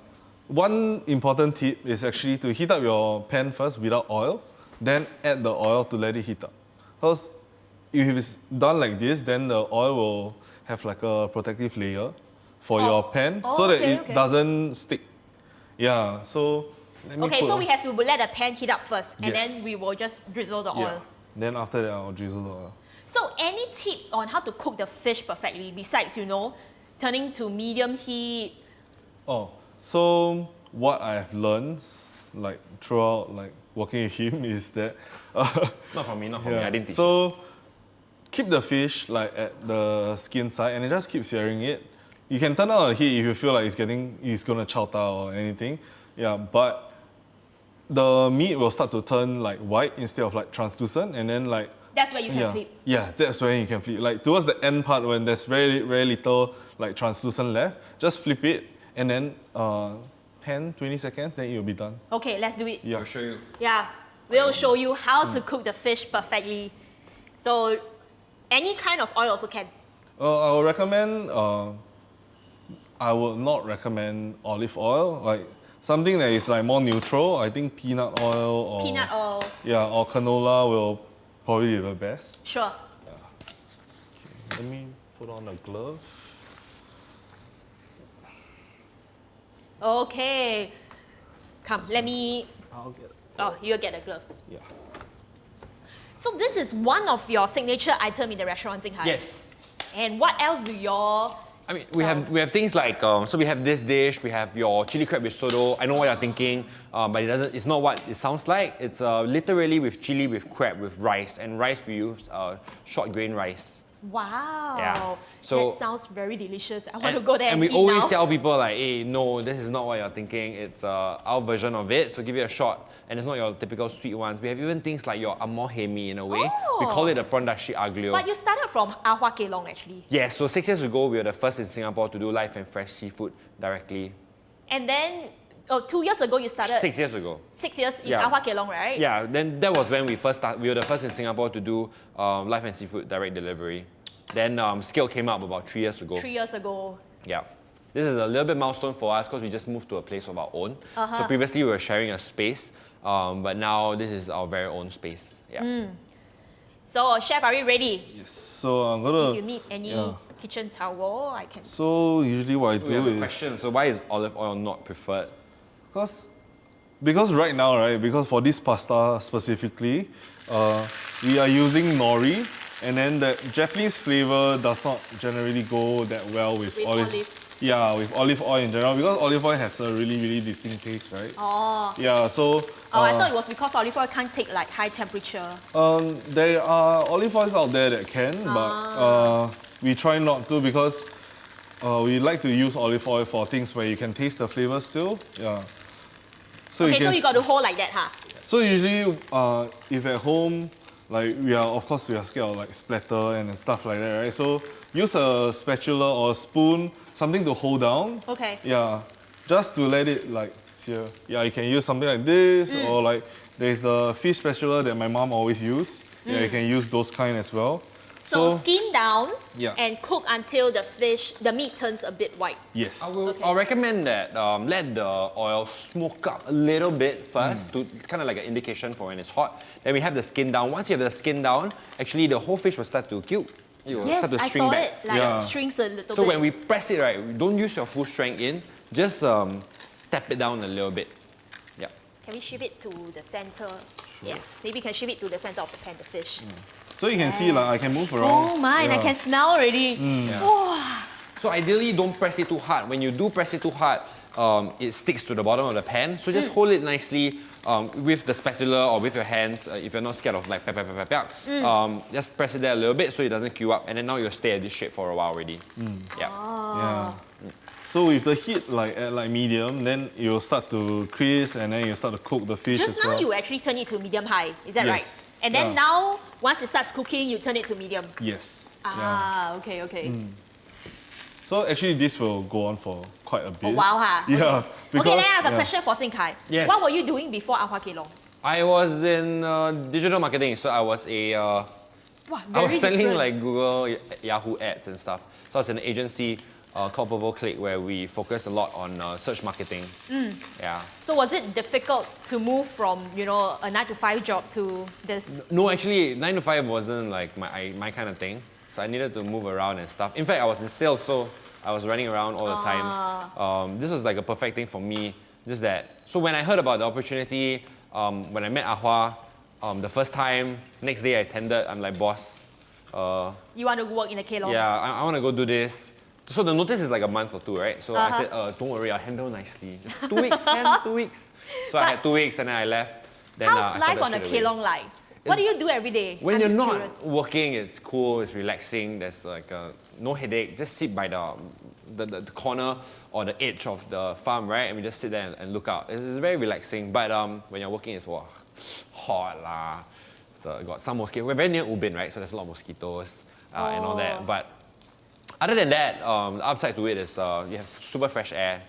C: One important tip is actually to heat up your pan first without oil, then add the oil to let it heat up. Because if it's done like this, then the oil will have like a protective layer for your pan so that it doesn't stick. Yeah, so let me
A: Okay, so
C: put-
A: we have to let the pan heat up first, and
C: Yes.
A: then we will just drizzle the
C: Yeah.
A: oil.
C: Then after that, I'll drizzle the oil.
A: So any tips on how to cook the fish perfectly besides, turning to medium heat?
C: Oh, so what I've learned, like throughout like working with him, is that
B: Not from me, not from me. I didn't teach.
C: so keep the fish like at the skin side, and then just keep searing it. You can turn on the heat if you feel like it's gonna chow tao or anything. Yeah, but the meat will start to turn like white instead of like translucent, and then like
A: That's where you can flip.
C: yeah, that's when you can flip. Like towards the end part when there's very little like translucent left, just flip it and then 10, 20 seconds, then it will be done.
A: Okay, let's do it.
C: Yeah.
B: I'll show you.
A: Yeah, we'll show you how to cook the fish perfectly. So any kind of oil also can.
C: I would recommend. I would not recommend olive oil. Like something that is like more neutral. I think peanut oil or
A: Peanut oil,
C: yeah, or canola will probably be the best.
A: sure.
C: Let me put on a glove.
A: Okay. Come, let me.
C: I'll get.
A: Oh, you'll get the gloves.
C: Yeah.
A: So this is one of your signature item in the restaurant, Jing Hai.
B: Yes.
A: And what else do your...
B: I mean, we have things like so we have this dish. We have your chili crab risotto. I know what you're thinking, but it's not what it sounds like. It's literally with chili with crab with rice, and rice we use short grain rice.
A: Wow.
B: Yeah. So-
A: that sounds very delicious. I want to go there and
B: we
A: eat
B: always
A: now.
B: tell people like, hey, no, this is not what you're thinking. It's our version of it. So give it a shot, and it's not your typical sweet ones. We have even things like your amor hemi in a way. We call it the prawn dashi aglio.
A: But you started from Ah Hua Kelong actually.
B: Yes. So 6 years ago, we were the first in Singapore to do live and fresh seafood directly.
A: And then, 2 years ago you started.
B: 6 years ago.
A: 6 years is
B: Yeah.
A: Ah Hua Kelong, right?
B: Yeah. Then that was when we first started. We were the first in Singapore to do live and seafood direct delivery. Then scale came up about 3 years ago.
A: 3 years ago.
B: Yeah. This is a little bit milestone for us because we just moved to a place of our own. So previously we were sharing a space, but now this is our very own space. Yeah.
A: So, chef, are we ready?
C: Yes. So I'm gonna.
A: If you need any kitchen towel, I can.
C: So usually what I
B: We have
C: do
B: a
C: is
B: question. So why is olive oil not preferred?
C: because right now, right, because for this pasta specifically, we are using nori, and then the Japanese flavor does not generally go that well with olive. Yeah, with olive oil in general, because olive oil has a really distinct taste, right?
A: Oh.
C: Yeah, so
A: I thought it was because olive oil can't take like high temperature.
C: there are olive oils out there that can, but we try not to because we like to use olive oil for things where you can taste the flavor still. Yeah. So
A: Okay, so you got to hold like that, huh?
C: So usually, if at home, like we are scared of like splatter and stuff like that, right? So use a spatula or a spoon, something to hold down.
A: Okay.
C: Yeah, just to let it like sear. Yeah, you can use something like this, or like there's the fish spatula that my mom always use. Yeah, you can use those kind as well.
A: So skin down
C: Yeah.
A: and cook until the meat turns a bit white.
C: Yes.
B: I'll recommend that let the oil smoke up a little bit first to kind of like an indication for when it's hot. Then we have the skin down. Once you have the skin down, actually the whole fish will start to gilt. It will
A: Yes,
B: start to
A: I
B: shrink
A: saw
B: back.
A: it. Like
C: Yeah.
A: it shrinks a little
B: So
A: bit.
B: when we press it, right, we don't use your full strength in. Just tap it down a little bit. Yeah.
A: Can we shift it to the center? Yeah. Maybe you can shift it to the center of the pan, the fish.
C: So you can see like I can move around.
A: Oh my, I can smell already.
B: So ideally, don't press it too hard. When you do press it too hard, it sticks to the bottom of the pan. So just hold it nicely, with the spatula or with your hands, if you're not scared of like just press it there a little bit so it doesn't queue up, and then now you'll stay at this shape for a while already. Yeah.
C: Yeah. So with the heat at medium, then it will start to crisp, and then you start to cook the fish
A: Just
C: as
A: now
C: well.
A: you actually turn it to medium high, is that
C: Yes.
A: right? And then now, once it starts cooking, you turn it to medium.
C: Yes.
A: Ah, okay.
C: So actually this will go on for quite a bit.
A: Oh wow, huh?
C: Yeah.
A: Okay, then I have a question for Ting Kai.
B: Yes.
A: What were you doing before Ah Hua Kelong?
B: I was in digital marketing, so I was
A: Wow,
B: I was
A: very
B: selling
A: different.
B: like Google, Yahoo ads and stuff. So I was in an agency called Purple Click where we focused a lot on search marketing. Yeah.
A: So was it difficult to move from, you know, a 9 to 5 job to this?
B: No, actually, 9 to 5 wasn't like my kind of thing. So I needed to move around and stuff. In fact, I was in sales, so I was running around all the time. This was like a perfect thing for me. Just that. So when I heard about the opportunity, when I met Ah Hua, the first time, next day I attended, I'm like, boss.
A: You want to work in a Kelong?
B: Yeah, I want to go do this. So the notice is like a month or two, right? So I said, don't worry, I'll handle nicely. Just 2 weeks, 2 weeks. So I had 2 weeks and then I left. Then,
A: How's
B: I
A: life
B: started
A: on a
B: straight away.
A: Kelong like? What do you do every day?
B: When
A: I'm
B: you're
A: just
B: not
A: curious.
B: working, it's cool, it's relaxing, there's like no headache. Just sit by the corner or the edge of the farm, right? And we just sit there and look out. It's very relaxing, but when you're working, it's hot lah. So got some mosquitoes. We're very near Ubin, right? So there's a lot of mosquitoes and all that. But other than that, the upside to it is you have super fresh air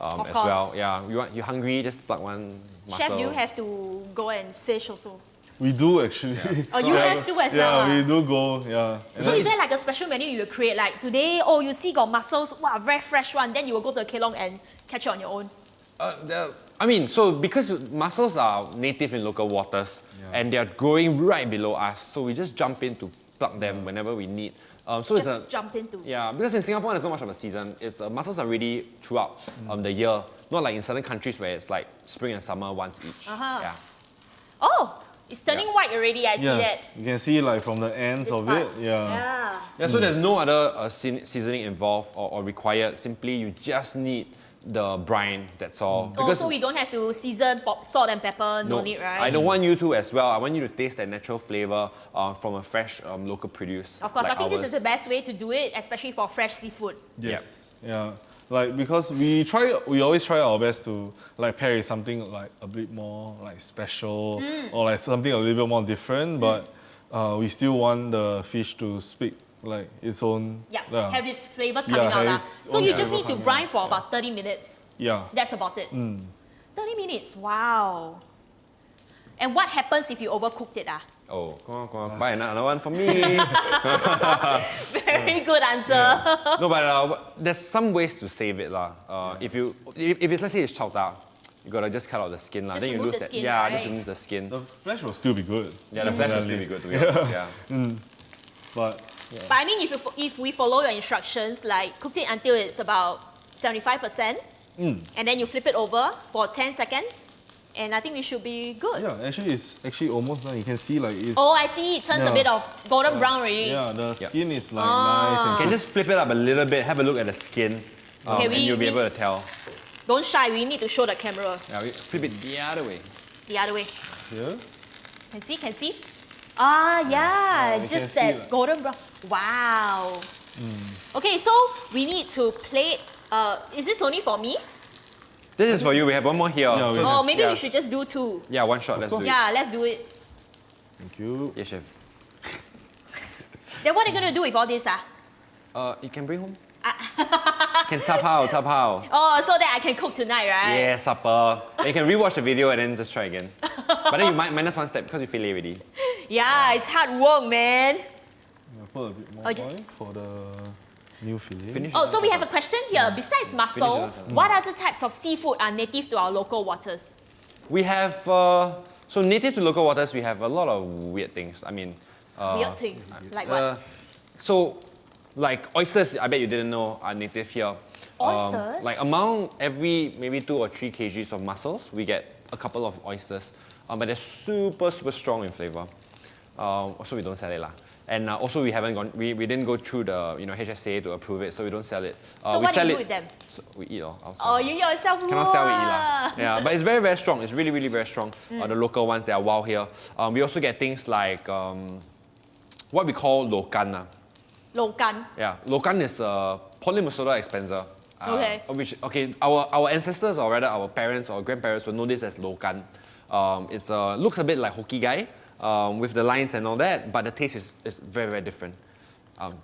B: as
A: course.
B: well. Yeah, you're hungry, just plug one mussel.
A: Chef, do you have to go and fish also?
C: We do actually.
A: Oh, you have to as well.
C: Yeah, we do go. Yeah. And
A: So
C: then
A: is there like a special menu you will create? Like today, oh, you see got mussels, wow, very fresh one. Then you will go to the Kelong and catch it on your own.
B: I mean, so because mussels are native in local waters and they are growing right below us, so we just jump in to pluck them whenever we need. So it's
A: Just jump into.
B: yeah, because in Singapore there's not much of a season. It's mussels are ready throughout the year, not like in certain countries where it's like spring and summer once each. Yeah.
A: Oh, it's turning white already. I see that.
C: You can see like from the ends
A: This
C: of
A: part.
C: it.
A: Yeah.
B: Yeah, so there's no other seasoning involved or required. Simply you just need the brine. That's all.
A: Also, we don't have to season salt and pepper. No need, right?
B: I don't want you to as well. I want you to taste that natural flavor from a fresh local produce.
A: Of course,
B: like
A: I think this
B: ours.
A: is the best way to do it, especially for fresh seafood.
C: Yes. Yeah. Like because we always try our best to like pair with something like a bit more like special or like something a little bit more different, but we still want the fish to speak like its own.
A: Yeah, have its flavors coming out.
C: have
A: Lah.
C: its
A: So
C: own
A: you just
C: flavor
A: need to
C: coming
A: brine
C: out.
A: for about 30 minutes.
C: Yeah.
A: That's about it. 30 minutes, wow. And what happens if you overcooked it?
B: Oh, come on, buy another one for me.
A: Very good answer.
B: No, but there's some ways to save it lah. If it's let's say it's chow ta, you gotta just cut out the skin lah.
A: Just
B: Then you
A: remove
B: lose
A: the
B: that.
A: skin,
B: Yeah,
A: right?
B: just remove the skin.
C: The flesh will still be good.
B: Yeah, the flesh will still be good to be honest. Yeah.
C: But
A: But I mean, if we follow your instructions, like cook it until it's about 75%, and then you flip it over for 10 seconds, and I think we should be good.
C: yeah, actually it's almost done. You can see like it's
A: Oh, I see. It turns a bit of golden brown already.
C: yeah, the skin is like nice
B: You
C: and
B: can just flip it up a little bit, have a look at the skin,
A: Okay,
B: and you'll be able to tell.
A: Don't shy. We need to show the camera
B: Yeah, we flip it the other way.
A: the other way.
C: here.
A: Can see? Ah, yeah,
C: you
A: just
C: can see
A: that
C: that.
A: golden brown. Wow. Okay, so we need to plate. Is this only for me?
B: This is for you. We have one more here.
C: Yeah, we
A: Oh, maybe
B: yeah.
A: we should just do 2.
B: Yeah, one shot. Let's do it.
A: Yeah, let's do it.
C: Thank you.
B: Yes, chef.
A: Then what are you gonna do with all this?
B: You can bring home. Can tap how.
A: Oh, so that I can cook tonight, right?
B: Yeah, supper. Then you can rewatch the video and then just try again. But then you minus one step because you fillet already.
A: Yeah, it's hard work, man.
C: I'll put a bit more
A: just-
C: oil for the new fillet.
B: Finish.
A: Oh, so we have a question here. Besides mussel,
B: Finish it.
A: what other types of seafood are native to our local waters?
B: We have so native to local waters. We have a lot of weird things. I mean,
A: Weird things. Like what?
B: So, like oysters, I bet you didn't know are native here.
A: Oysters?
B: Like among every maybe 2 or 3 kgs of mussels, we get a couple of oysters. But they're super strong in flavor. So we don't sell it lah. And also we didn't go through the HSA to approve it, so we don't sell it.
A: So
B: we
A: what
B: sell
A: do you
B: it,
A: do with them?
B: So we eat outside.
A: Oh, you yourself
B: Cannot sell it, eat lah. Yeah, but it's very, very strong. It's really, really very strong. The local ones, they are wild here. We also get things like what we call lokan.
A: Lokan.
B: Yeah, lokan is a polymuscular expansor.
A: Okay.
B: Our ancestors, or rather our parents or grandparents, will know this as lokan. It looks a bit like hoki gai with the lines and all that, but the taste is very, very different.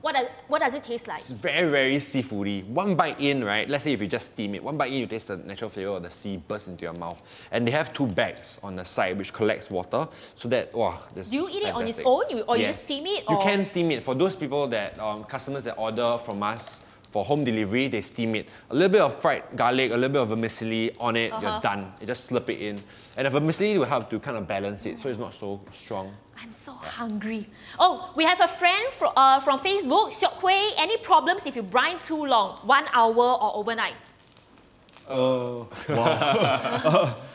A: What does it taste like?
B: It's very, very seafoody. One bite in, right? Let's say if you just steam it, one bite in, you taste the natural flavor of the sea burst into your mouth. And they have 2 bags on the side which collects water, so that this
A: Do you eat it on its
B: fantastic.
A: own, or you
B: Yes.
A: just steam it?
B: You
A: or?
B: can steam it. For those people that customers that order from us for home delivery, they steam it. A little bit of fried garlic, a little bit of vermicelli on it, you're done. You just slip it in. And the vermicelli will help to kind of balance it, so it's not so strong.
A: I'm so hungry. Oh, we have a friend from Facebook, Siok Hui. Any problems if you brine too long, 1 hour or overnight?
C: Wow.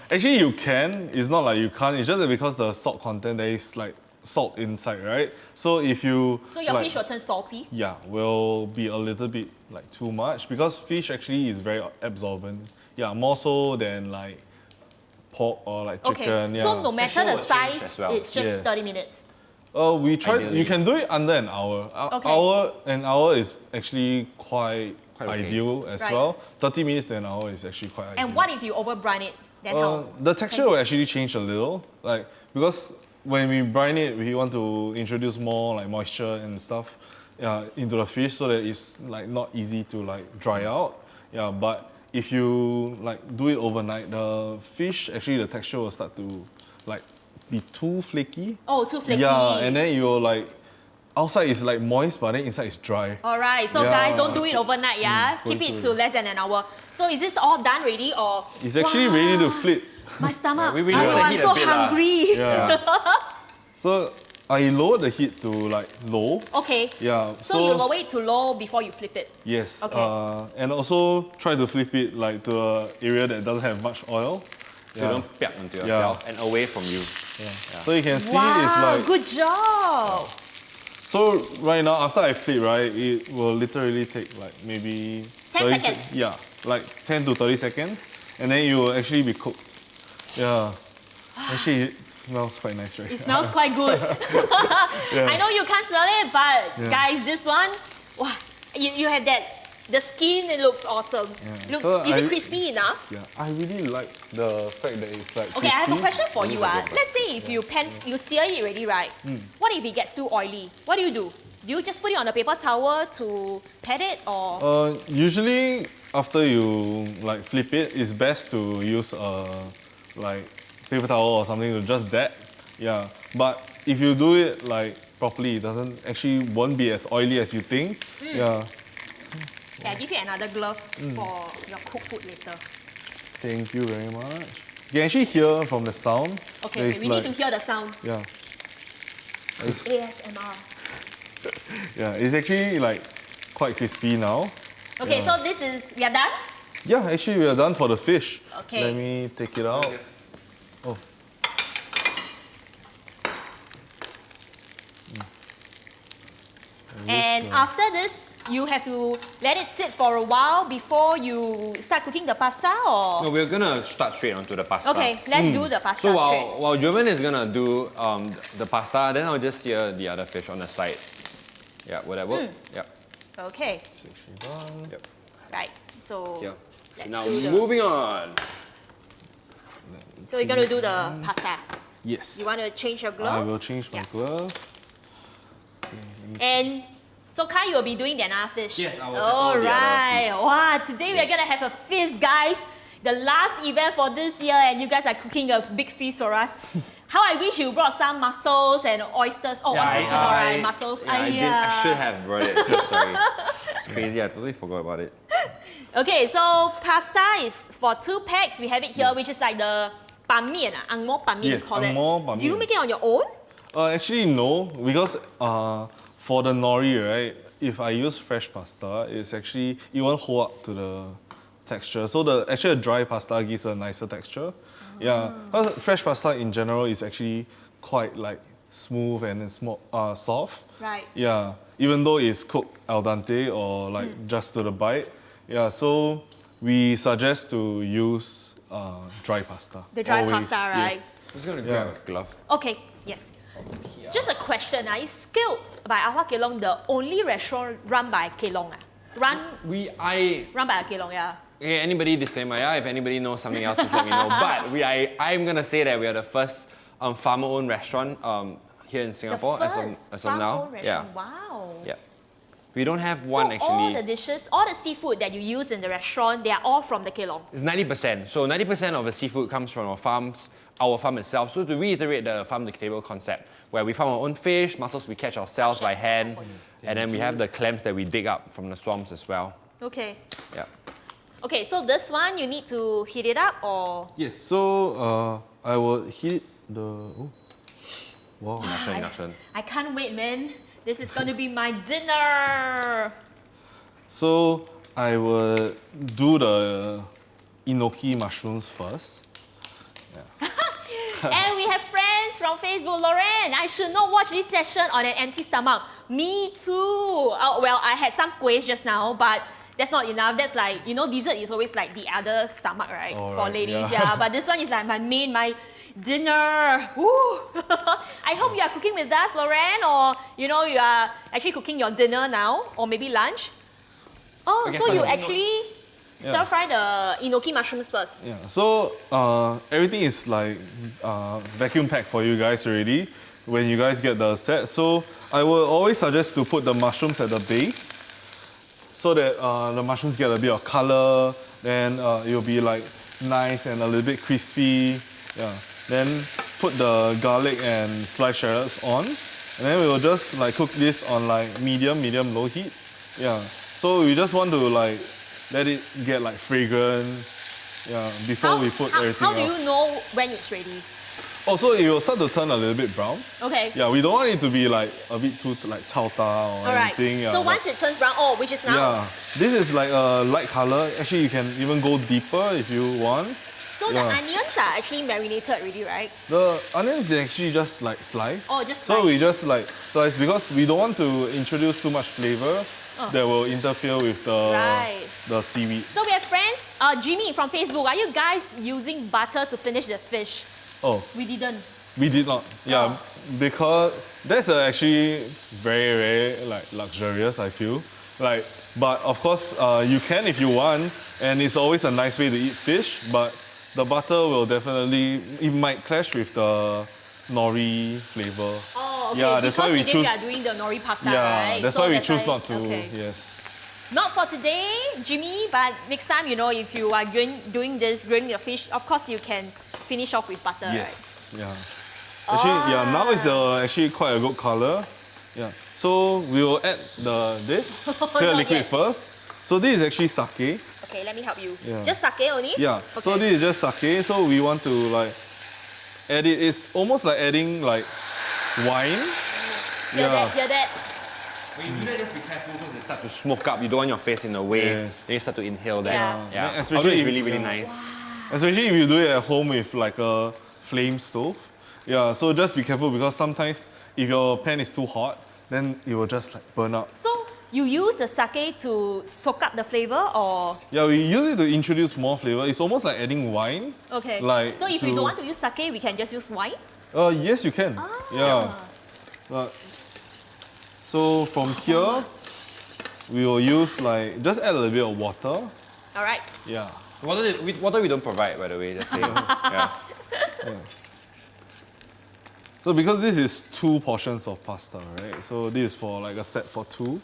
C: Actually, you can. It's not like you can't. It's just that because the salt content, there is like salt inside, right? So if you
A: So your fish will turn salty?
C: Yeah, will be a little bit like too much because fish actually is very absorbent. Yeah, more so than like pork or like chicken.
A: Okay,
C: Yeah.
A: so no matter
B: Texture
A: the
B: will change
A: size,
B: as well.
A: it's just
C: Yes.
A: 30 minutes.
C: We tried.
B: Ideally.
C: You can do it under an hour.
A: Okay.
C: An hour is actually quite
B: okay.
C: ideal as
A: Right.
C: well. 30 minutes to an hour is actually quite ideal.
A: And what if you over brine it? Then how?
C: The texture will actually change a little, like because when we brine it, we want to introduce more like moisture and stuff, into the fish so that it's like not easy to like dry out. Yeah, but if you like do it overnight, the fish actually the texture will start to like be too flaky.
A: Oh, too flaky.
C: Yeah, and then you'll like outside is like moist, but then inside is dry.
A: Alright, so
C: Yeah.
A: guys, don't do it overnight, yeah? Keep it to less than an hour. So is this all done already, or?
C: It's actually ready to flip.
A: My stomach,
B: we really wanna
A: I'm
B: heat
A: so
B: a bit lah.
A: hungry.
C: Yeah. So I lowered the heat to like low.
A: Okay,
C: Yeah.
A: so you lower it to low before you flip it.
C: Yes.
A: Okay.
C: And also try to flip it like to an area that doesn't have much oil.
B: So you don't piak onto yourself and away from you.
C: So you can see it's
A: Wow,
C: like.
A: good job.
C: So right now after I flip, right, it will literally take like maybe
A: 10 seconds.
C: Yeah, like 10 to 30 seconds, and then you will actually be cooked. Yeah. Actually, it smells quite nice, right?
A: It smells quite good. I know you can't smell it, but guys, this one, wow, you have the skin, it looks awesome.
C: Yeah.
A: Is it crispy enough?
C: Yeah, I really like the fact that it's like.
A: Okay, I have a
C: crispy.
A: question for you. Let's say if you sear it already, right? What if it gets too oily? What do? Do you just put it on a paper towel to pat it, or?
C: Usually after you like flip it, it's best to use a like paper towel or something to just dab. Yeah, but if you do it like properly, it won't be as oily as you think. Yeah.
A: Yeah, I'll give you another glove for your cooked food later.
C: Thank you very much. You can actually hear from the sound.
A: Okay,
C: that
A: we
C: it's
A: need to hear the sound.
C: Yeah.
A: ASMR.
C: Yeah, it's actually like quite crispy now.
A: Okay,
C: Yeah.
A: so we are done?
C: Yeah, actually we are done for the fish.
A: Okay.
C: Let me take it out. Oh.
A: And after this, you have to let it sit for a while before you start cooking the pasta, or?
B: No, we're gonna start straight onto the pasta.
A: Okay, let's do the pasta
B: So
A: straight.
B: while Jovan is gonna do the pasta, then I'll just sear the other fish on the side. Yeah, will that work? Yep.
A: Okay,
C: It's actually done.
B: Yep.
A: right. So
B: Yeah.
A: let's
B: Now
A: do the.
B: moving on.
A: So we're gonna do the pasta.
C: Yes.
A: You want to change your
C: I
A: gloves?
C: will change my
A: Yeah.
C: glove.
A: And so Kai, you'll be doing the another fish.
B: Yes, I will settle the other
A: Alright.
B: piece.
A: Wow, today we're gonna have a feast, guys. The last event for this year, and you guys are cooking a big feast for us. How I wish you brought some mussels and oysters. Oh, oysters cannot, right? Mussels.
B: I should have brought it. So sorry. It's crazy. I totally forgot about it.
A: Okay, so pasta is for 2 packs. We have it here, which is like the ban mian, ang mo ban mian,
C: Yes,
A: we call it.
C: ang mo ban
A: Do you
C: mian.
A: make it on your own?
C: Actually no, because for the nori, right, if I use fresh pasta, it won't hold up to the texture. So the actual dry pasta gives a nicer texture. Yeah, because fresh pasta in general is actually quite like smooth and it's more soft.
A: Right.
C: Yeah, even though it's cooked al dente or like just to the bite. Yeah, so we suggest to use dry pasta.
A: The dry
C: always.
A: pasta, right?
C: Yes.
B: I'm just gonna grab a glove.
A: Okay, yes. Just a question, is Skilled by Ah Hua Kelong the only restaurant run by Kelong? Run by a Kelong, yeah.
B: Okay, anybody disclaimer, yeah? If anybody knows something else, please let me know. But I'm gonna say that we are the first farmer-owned restaurant here in Singapore
A: The
B: as
A: first
B: of now.
A: farm-owned
B: Yeah.
A: restaurant. Wow.
B: Yeah. We don't have one
A: So
B: actually.
A: all the dishes, all the seafood that you use in the restaurant, they are all from the Kelong.
B: It's 90%. So 90% of the seafood comes from our farm itself. So to reiterate the farm to table concept, where we farm our own fish, mussels we catch ourselves by hand, and then we have the clams that we dig up from the swamps as well.
A: Okay.
B: Yeah.
A: Okay, so this one you need to heat it up or?
C: Yes, so I will heat the. Oh. Wow.
A: I can't wait, man. This is gonna be my dinner.
C: So I will do the Enoki mushrooms first.
A: And we have friends from Facebook. Lauren, I should not watch this session on an empty stomach. Me too. Oh, well, I had some kuehs just now, but that's not enough. That's like, you know, dessert is always like the other stomach, right?
C: All
A: For
C: right,
A: ladies,
C: yeah.
A: yeah. But this one is like my dinner. Woo. I hope you are cooking with us, Lauren, or you know, you are actually cooking your dinner now, or maybe lunch. Oh,
B: Okay,
A: so
B: so
A: you
B: no-
A: actually stir fry the enoki mushrooms first.
C: Yeah, so everything is like vacuum packed for you guys already when you guys get the set. So I will always suggest to put the mushrooms at the base so that the mushrooms get a bit of color, then it will be like nice and a little bit crispy. Yeah. Then put the garlic and sliced shallots on, and then we will just like cook this on like medium low heat. Yeah. So we just want to like let it get like fragrant, yeah, before we put everything
A: How do
C: else.
A: you know when it's ready?
C: Also, it will start to turn a little bit brown.
A: Okay.
C: Yeah, we don't want it to be like a bit too like chao ta or
A: All right.
C: anything. Yeah,
A: So once it turns brown, which is now.
C: yeah, this is like a light color. Actually, you can even go deeper if you want.
A: So the onions are actually marinated already, right?
C: The onions is actually just like sliced.
A: Oh, just
C: So
A: sliced.
C: we just like slice because we don't want to introduce too much flavor that will interfere with the seaweed.
A: So we have friends, Jimmy from Facebook. Are you guys using butter to finish the fish?
C: Oh,
A: We didn't.
C: we did not. Yeah, because that's actually very like luxurious, I feel. Like, but of course you can if you want, and it's always a nice way to eat fish. But the butter will definitely, it might clash with the nori flavor.
A: Oh, okay.
C: Yeah, that's why we
A: today
C: choose.
A: we are doing the nori pasta,
C: Yeah,
A: right?
C: that's
A: So
C: why we choose not to.
A: Okay.
C: Yes.
A: Not for today, Jimmy, but next time, you know, if you are doing this, grilling your fish, of course you can finish off with butter, right?
C: Yes. Yeah. Actually, yeah. Now it's actually quite a good color. Yeah. So we will add this clear
A: Not
C: liquid
A: yet.
C: first. So this is actually sake.
A: Okay, let me help you.
C: Yeah.
A: Just sake only?
C: Yeah.
A: Okay.
C: So this is just sake. So we want to like add it. It's almost like adding like wine.
A: Hear that, hear that.
B: When you do that, just be careful because they start to smoke up. You don't want your face in the way.
C: Yes.
B: Then you start to inhale that.
A: Yeah.
B: Yeah.
C: Especially
B: Although it's
C: if-
B: really, really
C: yeah.
B: nice.
C: Especially if you do it at home with like a flame stove. Yeah. So just be careful because sometimes if your pan is too hot, then it will just like burn up.
A: So you use the sake to soak up the flavor, or?
C: Yeah, we use it to introduce more flavor. It's almost like adding wine.
A: Okay.
C: Like
A: So if we
C: to-
A: don't want to use sake, we can just use wine?
C: Yes, you can. Yeah. So from here, we will use like, just add a little bit of water.
A: All right.
C: Yeah.
B: Water we don't provide, by the way. Just saying. Yeah.
C: So because this is 2 portions of pasta, right? So this is for like a set for 2.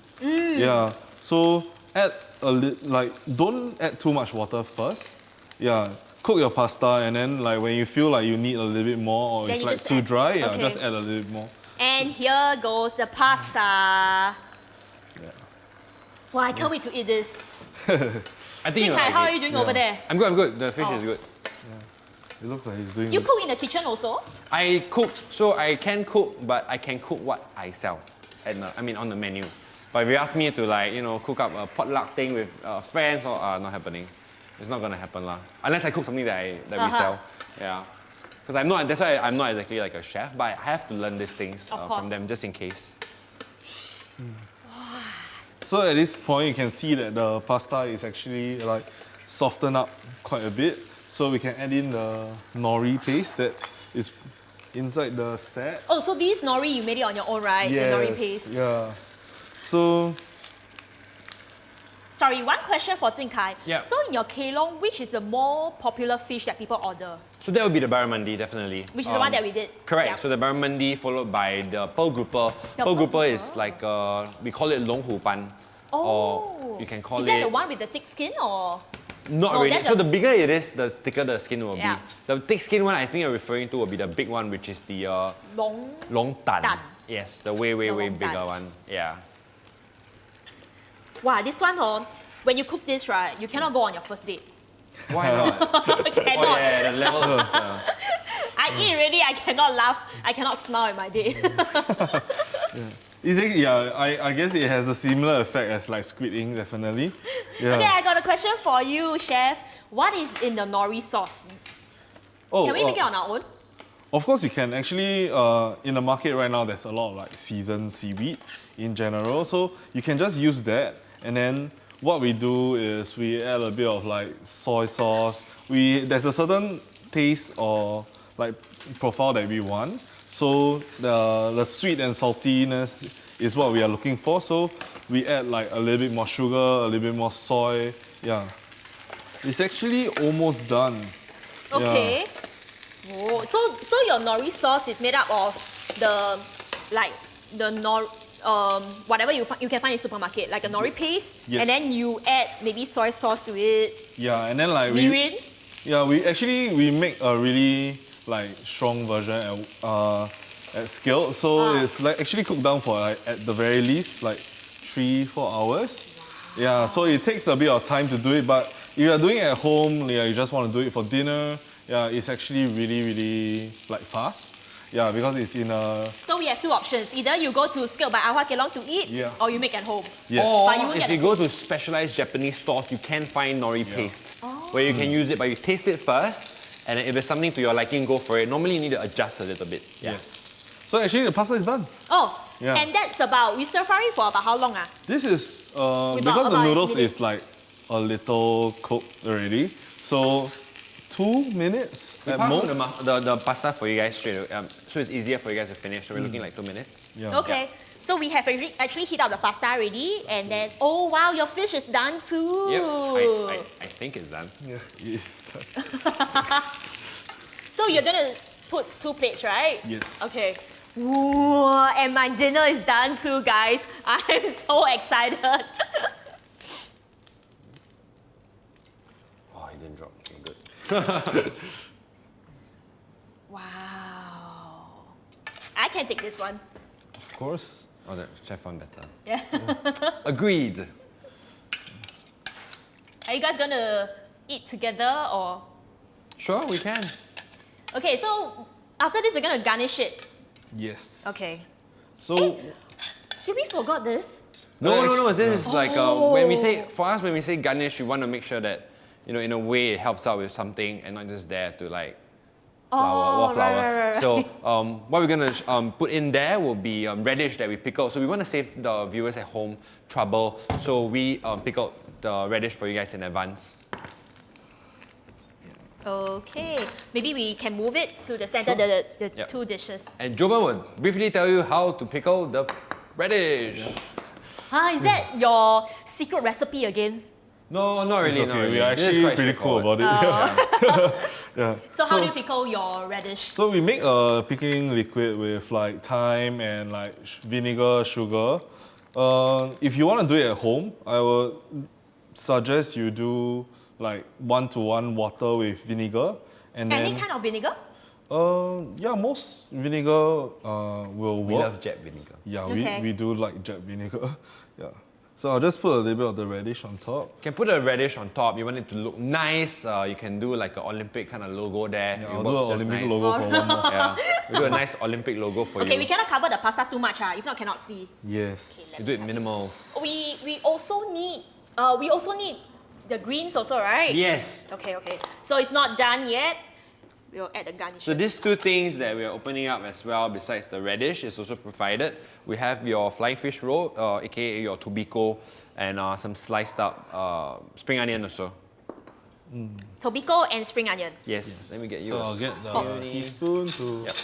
C: Yeah. So add don't add too much water first. Yeah. Cook your pasta and then like when you feel like you need a little bit more or
A: Then
C: it's
A: you
C: like
A: just
C: too
A: add.
C: dry, yeah,
A: Okay.
C: just add a little bit more.
A: And here goes the pasta. Wow, I can't wait to eat this.
B: I think
A: Jing
B: you
A: Kai,
B: like
A: how are
B: it.
A: you doing over there?
B: I'm good. The fish
A: Oh.
B: is good.
C: It looks like he's doing
A: You
C: good.
A: cook in the kitchen also?
B: I cook, so I can cook, but I can cook what I sell. On the menu. But if you ask me to like, you know, cook up a potluck thing with friends, or not happening. It's not gonna happen lah. Unless I cook something that we sell. Yeah. Because I'm not. That's why I'm not exactly like a chef, but I have to learn these things
A: Of course.
B: from them just in case.
C: So at this point, you can see that the pasta is actually like softened up quite a bit. So we can add in the nori paste that is inside the set.
A: Oh, so this nori, you made it on your own, right?
C: Yes,
A: The nori paste.
C: yeah. So
A: Sorry, one question for Jing Kai.
B: Yeah.
A: So in your Kelong, which is the more popular fish that people order?
B: So that would be the barramundi, definitely.
A: Which is the one that we did?
B: Correct.
A: Yeah.
B: So the barramundi followed by the pearl grouper.
A: The
B: Pearl
A: pearl
B: grouper is
A: grouper.
B: like we call it long hu pan.
A: Oh.
B: Or you can call
A: is
B: it.
A: that the one with the thick skin or?
B: Not
A: No,
B: really.
A: that's
B: So
A: the-
B: the bigger it is, the thicker the skin will
A: Yeah.
B: be. The thick skin one I think you're referring to will be the big one, which is the
A: Long?
B: long tan.
A: Tan.
B: Yes, the way
A: The long
B: bigger
A: tan.
B: one. Yeah.
A: Wow, this one, when you cook this, right, you cannot go on your first date.
B: Why not?
A: Cannot.
B: Oh yeah, the level is.
A: I eat already, I cannot laugh, I cannot smile in my day.
C: I guess it has a similar effect as like squid ink, definitely. Yeah.
A: Okay, I got a question for you, chef. What is in the nori sauce?
C: Oh,
A: Can we make it on our own?
C: Of course, you can actually, in the market right now, there's a lot of like seasoned seaweed in general. So you can just use that. And then what we do is we add a bit of like soy sauce. There's a certain taste or like profile that we want. So the sweet and saltiness is what we are looking for. So we add like a little bit more sugar, a little bit more soy. Yeah. It's actually almost done.
A: Okay. Oh, so your nori sauce is made up of whatever you can find in supermarket, like a nori paste,
C: Yes.
A: and then you add maybe soy sauce to it,
C: Yeah, and then like
A: mirin.
C: we make a really like strong version at scale. So it's like actually cooked down for like at the very least like 3-4 hours. Yeah, so it takes a bit of time to do it, but if you are doing it at home, yeah, you just want to do it for dinner, yeah, it's actually really like fast. Yeah, because it's in a
A: So we have two options. Either you go to Scale by Ah Hua Kelong to eat,
C: Yeah.
A: or you make at home.
C: yes.
A: But you
B: Or
A: won't
B: if
A: get
B: you
A: the
B: go to specialized Japanese stores, you can find nori paste, where you can use it, but you taste it first, and then if there's something to your liking, go for it. Normally, you need to adjust a little bit. Yeah.
C: Yes. So actually the pasta is done.
A: Oh,
C: Yeah.
A: and that's about, we stir fry it for about how long?
C: This is
A: About-
C: because the
A: about
C: noodles
A: minute.
C: is like a little cooked already. So 2 minutes
B: We
C: at
B: pass
C: most.
B: on the pasta for you guys straight away, so it's easier for you guys to finish. So we're looking like 2 minutes.
C: Yeah.
A: Okay, so we have actually heat up the pasta already, and then, oh wow, your fish is done too.
B: Yep, I think it's done.
C: Yeah, it is done.
A: So you're gonna put 2 plates, right?
C: Yes.
A: Okay. Ooh, and my dinner is done too, guys. I'm so excited.
B: Oh, it didn't drop. Okay, good.
A: Wow. I can take this one.
C: Of course.
B: Oh, that chef one better.
A: Yeah.
B: Agreed.
A: Are you guys gonna eat together or?
B: Sure, we can.
A: Okay, so after this, we're gonna garnish it.
C: Yes.
A: Okay.
C: So
A: Did we forgot this?
B: No. This is like when we say
A: Oh.
B: for us when we say garnish, we want to make sure that in a way it helps out with something and not just there to like wallflower.
A: right.
B: So what we're gonna put in there will be radish that we pickled. So we want to save the viewers at home trouble. So we pickled the radish for you guys in advance.
A: Okay, maybe we can move it to the center, the
B: Yep.
A: 2 dishes.
B: And Jovan will briefly tell you how to pickle the radish.
A: Is that your secret recipe again?
B: No, not
C: it's
B: really.
C: okay.
B: Not really.
C: We are
B: This is
C: actually
B: quite
C: pretty cool
B: straightforward.
C: about it. Yeah.
A: So how do you pickle your radish?
C: So we make a pickling liquid with like thyme and like vinegar, sugar. If you want to do it at home, I would suggest you do like 1-to-1 water with vinegar, and
A: Any
C: then
A: kind of vinegar?
C: yeah, most vinegar will
B: We
C: work.
B: love jet vinegar.
C: Yeah,
A: Okay.
C: we do like jet vinegar. Yeah. So I'll just put a little bit of the radish on top.
B: You can put a radish on top. You want it to look nice. You can do like an Olympic kind of logo there.
C: Yeah,
B: It
C: I'll do
B: works
C: an
B: just
C: Olympic
B: nice.
C: logo for one more.
B: Yeah, we do a nice Olympic logo for
A: Okay,
B: you.
A: we cannot cover the pasta too much, if not cannot see.
C: Yes.
B: You do it minimal.
A: We also need the greens also, right?
B: Yes.
A: Okay. So it's not done yet. we'll add the garnishes.
B: So these two things that we are opening up as well, besides the radish, is also provided. We have your flying fish roll, aka your To Pickle, and some sliced up spring onion also.
A: To Pickle and spring onion.
B: Yes. Let me get you.
C: So I'll get the teaspoon to.
B: Yep.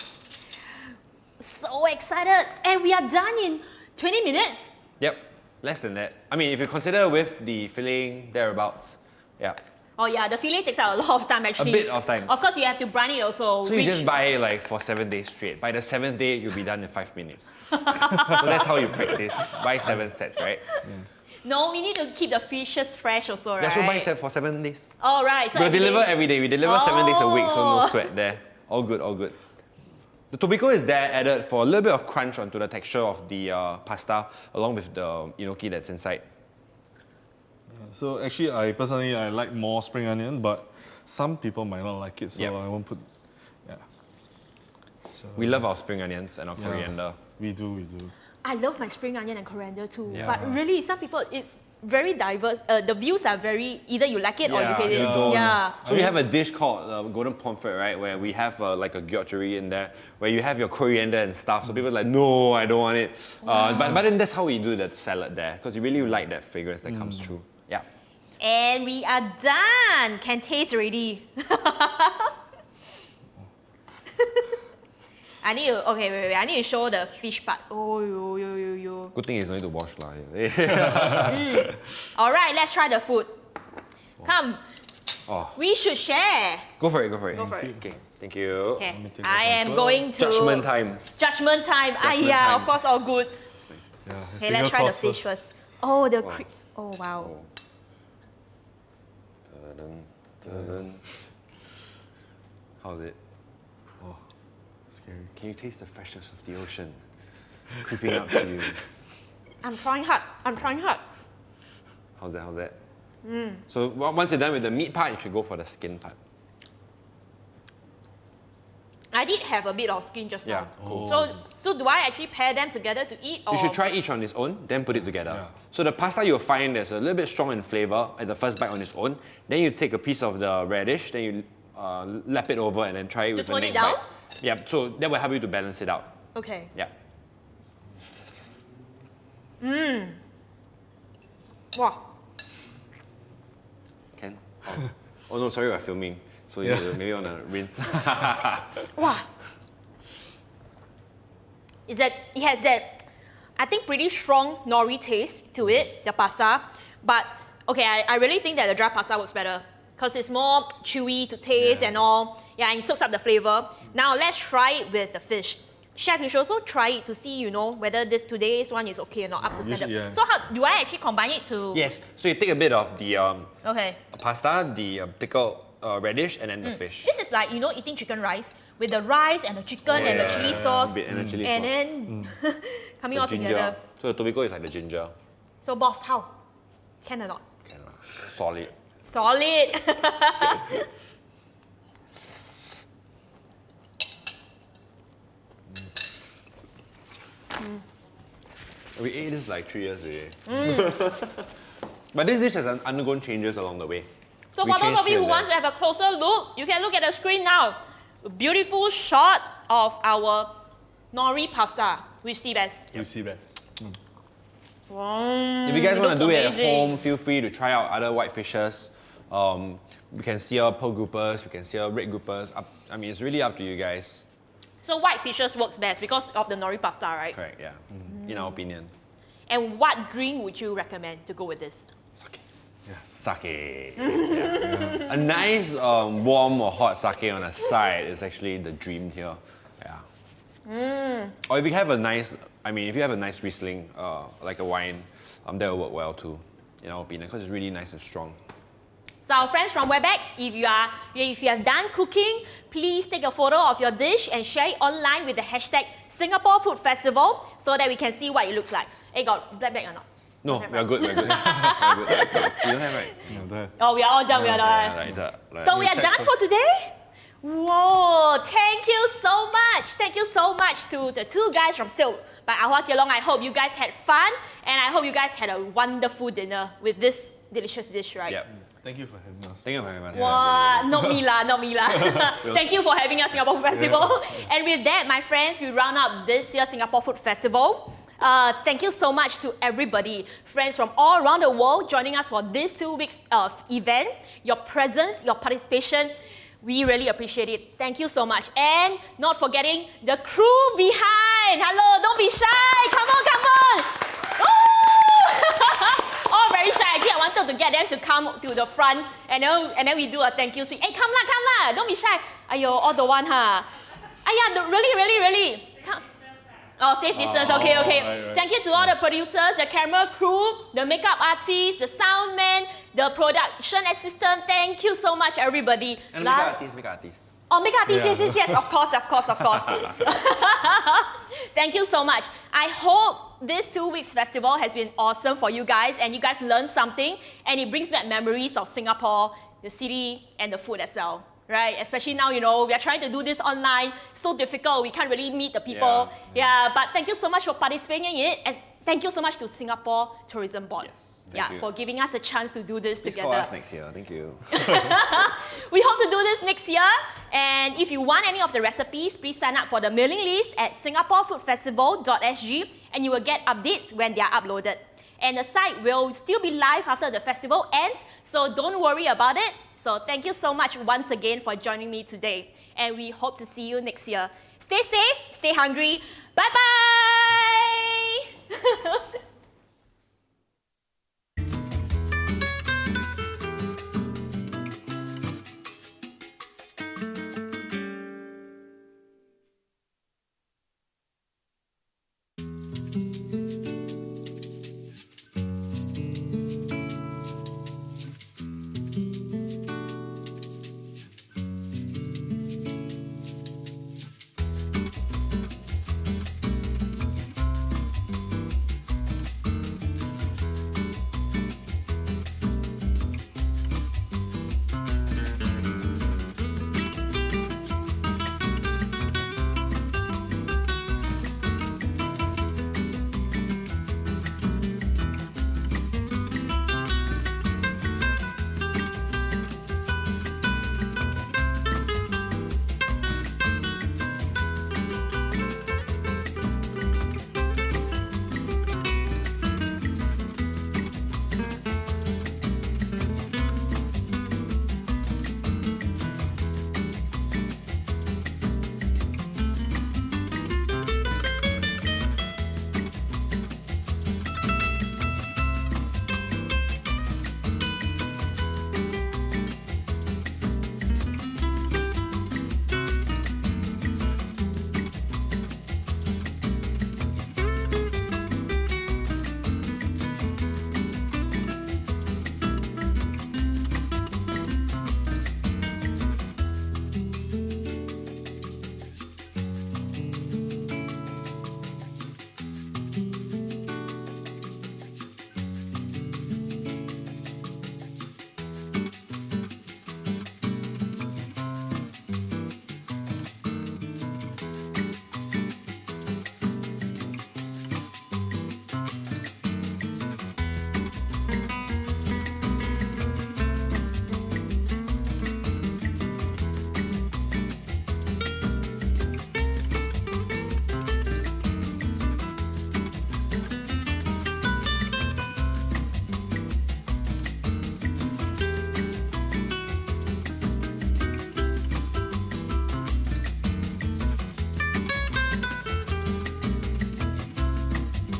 A: So excited, and we are done in 20 minutes.
B: Yep. Less than that. I mean, if you consider with the filling thereabouts, yeah.
A: Oh yeah, the fillet takes out a lot of time actually.
B: A bit of time.
A: Of course, you have to brine it also.
B: So you just buy it like for 7 days straight. By the 7th day, you'll be done in 5 minutes. So that's how you practice. Buy 7 sets, right?
A: No, we need to keep the fishes fresh also, right?
B: That's what buy set for 7 days.
A: Oh, right. So
B: We'll
A: every
B: deliver
A: day-
B: every day. We deliver 7 days a week, so no
A: Oh.
B: sweat there. All good, all good. The To Pickle is there added for a little bit of crunch onto the texture of the pasta, along with the enoki that's inside.
C: So actually, I personally like more spring onion, but some people might not like it, so
B: Yep.
C: I won't put. Yeah. So
B: We love our spring onions and our
C: yeah,
B: coriander.
C: We do.
A: I love my spring onion and coriander too.
B: Yeah.
A: But really, some people, it's very diverse. The views are very, either you like it or you
B: Yeah,
A: hate it.
B: you don't.
A: Yeah.
B: So we have a dish called golden pomfret, right? Where we have like a gyochuri in there, where you have your coriander and stuff. So people are like, no, I don't want it. But then that's how we do the salad there, because you really like that fragrance that comes through. Yeah.
A: And we are done. Can taste already. I need to, okay, wait. I need to show the fish part. Oh, yo.
B: Good thing is no need to wash lah.
A: All right, let's try the food. Come,
B: Oh,
A: we should share.
B: go for it, go for it.
A: Go for it.
B: Okay, thank you.
A: Okay,
C: me take
A: I
C: that
A: am
C: one.
A: going to...
B: Judgment time.
A: Judgment time.
B: Judgment
A: Yeah,
B: time.
A: of course, all good.
C: Yeah.
A: Okay, let's try the fish first. Oh, the crisps. Oh, wow.
B: Oh. Dun, dun, dun. How's it?
C: Oh, scary.
B: Can you taste the freshness of the ocean creeping up to you?
A: I'm trying hard.
B: How's that? So once you're done with the meat part, you should go for the skin part.
A: I did have a bit of skin just
B: Yeah,
A: now.
B: cool.
A: So do I actually pair them together to eat? Or?
B: You should try each on its own, then put it together.
C: Yeah.
B: So the pasta you'll find there's a little bit strong in flavor at the first bite on its own. Then you take a piece of the radish, then you lap it over and then try it with the
A: tone it
B: next
A: down?
B: bite. Yeah, so that will help you to balance it out.
A: Okay.
B: Yeah.
A: Wow.
B: Can? Oh no, sorry, we're filming. So you
C: Yeah.
B: maybe want to rinse.
A: Wow. It has that, I think, pretty strong nori taste to it, the pasta. But, okay, I really think that the dry pasta works better because it's more chewy to taste and all. Yeah, and it soaks up the flavor. Now, let's try it with the fish. Chef, you should also try it to see, whether today's one is okay or not, up to standard.
C: Yeah.
A: So how, do I actually combine it to...
B: Yes, so you take a bit of the
A: Okay.
B: pasta, the pickled radish, and then the fish.
A: This is like, eating chicken rice with the rice and the chicken and the chili sauce.
B: A bit and the chili
A: and
B: sauce.
A: then coming
B: The
A: all
B: ginger.
A: together.
B: So the To Pickle is like the ginger.
A: So boss, how? Can or not?
B: Can, solid.
A: Solid.
B: We ate this like 3 years already. But this dish has undergone changes along the way.
A: So
B: We
A: for those
B: changed
A: of you
B: here
A: who
B: and
A: want to
B: there.
A: have a closer look, you can look at the screen now. A beautiful shot of our nori pasta with Seabass.
C: You see that?
B: If you guys want to
A: looks
B: do it at
A: amazing.
B: home, feel free to try out other white fishes. We can sear pearl groupers, we can sear red groupers. I mean, it's really up to you guys.
A: So white fishes works best because of the nori pasta, right?
B: Correct, yeah. In our opinion.
A: And what drink would you recommend to go with this?
B: Sake. Sake. Yeah. A nice warm or hot sake on a side is actually the dream here. Yeah. Or if you have a nice, if you have a nice Riesling, like a wine, that will work well too, in our opinion, because it's really nice and strong.
A: So our friends from WebEx, if you have done cooking, please take a photo of your dish and share it online with the hashtag Singapore Food Festival so that we can see what it looks like. Hey, got black or not?
B: No,
A: Don't have,
B: we're
A: right?
B: good, we're good. We're good. You don't have, right?
C: No, that.
A: Oh, we are all done, we are done.
B: Like that. Like
A: So we are done for today? Whoa, thank you so much. Thank you so much to the two guys from Silk by Ah Hua Kelong. I hope you guys had fun and I hope you guys had a wonderful dinner with this delicious dish, right?
B: Yep.
C: Thank you for having us.
B: Thank you very much.
A: Wow, not me lah, not me lah. Thank you for having us Singapore Food Festival. And with that, my friends, we round up this year's Singapore Food Festival. Thank you so much to everybody, friends from all around the world joining us for this 2 weeks of event. Your presence, your participation, we really appreciate it. Thank you so much. And not forgetting the crew behind. Hello, don't be shy. Come on, come on. All very shy. Actually, I wanted to get them to come to the front and then we do a thank you speech. Hey, come lah. Don't be shy. Ayo, all the one, huh? Really. Come. Oh, safe distance. Okay.
C: Right.
A: Thank you to all the producers, the camera crew, the makeup artists, the sound man, the production assistant. Thank you so much, everybody.
B: And makeup artists.
A: Oh, makeup artists,
C: Yeah.
A: yes. Of course. Thank you so much. I hope this 2 weeks festival has been awesome for you guys and you guys learned something and it brings back memories of Singapore, the city, and the food as well. Right? Especially now, we are trying to do this online. So difficult. We can't really meet the people. Yeah, but thank you so much for participating in it. And thank you so much to Singapore Tourism Board.
B: Yes, thank you.
A: For giving us a chance to do this
B: Please
A: together.
B: call us next year. Thank you.
A: We hope to do this next year. And if you want any of the recipes, please sign up for the mailing list at singaporefoodfestival.sg and you will get updates when they are uploaded. And the site will still be live after the festival ends, so don't worry about it. So thank you so much once again for joining me today. And we hope to see you next year. Stay safe, stay hungry. Bye-bye!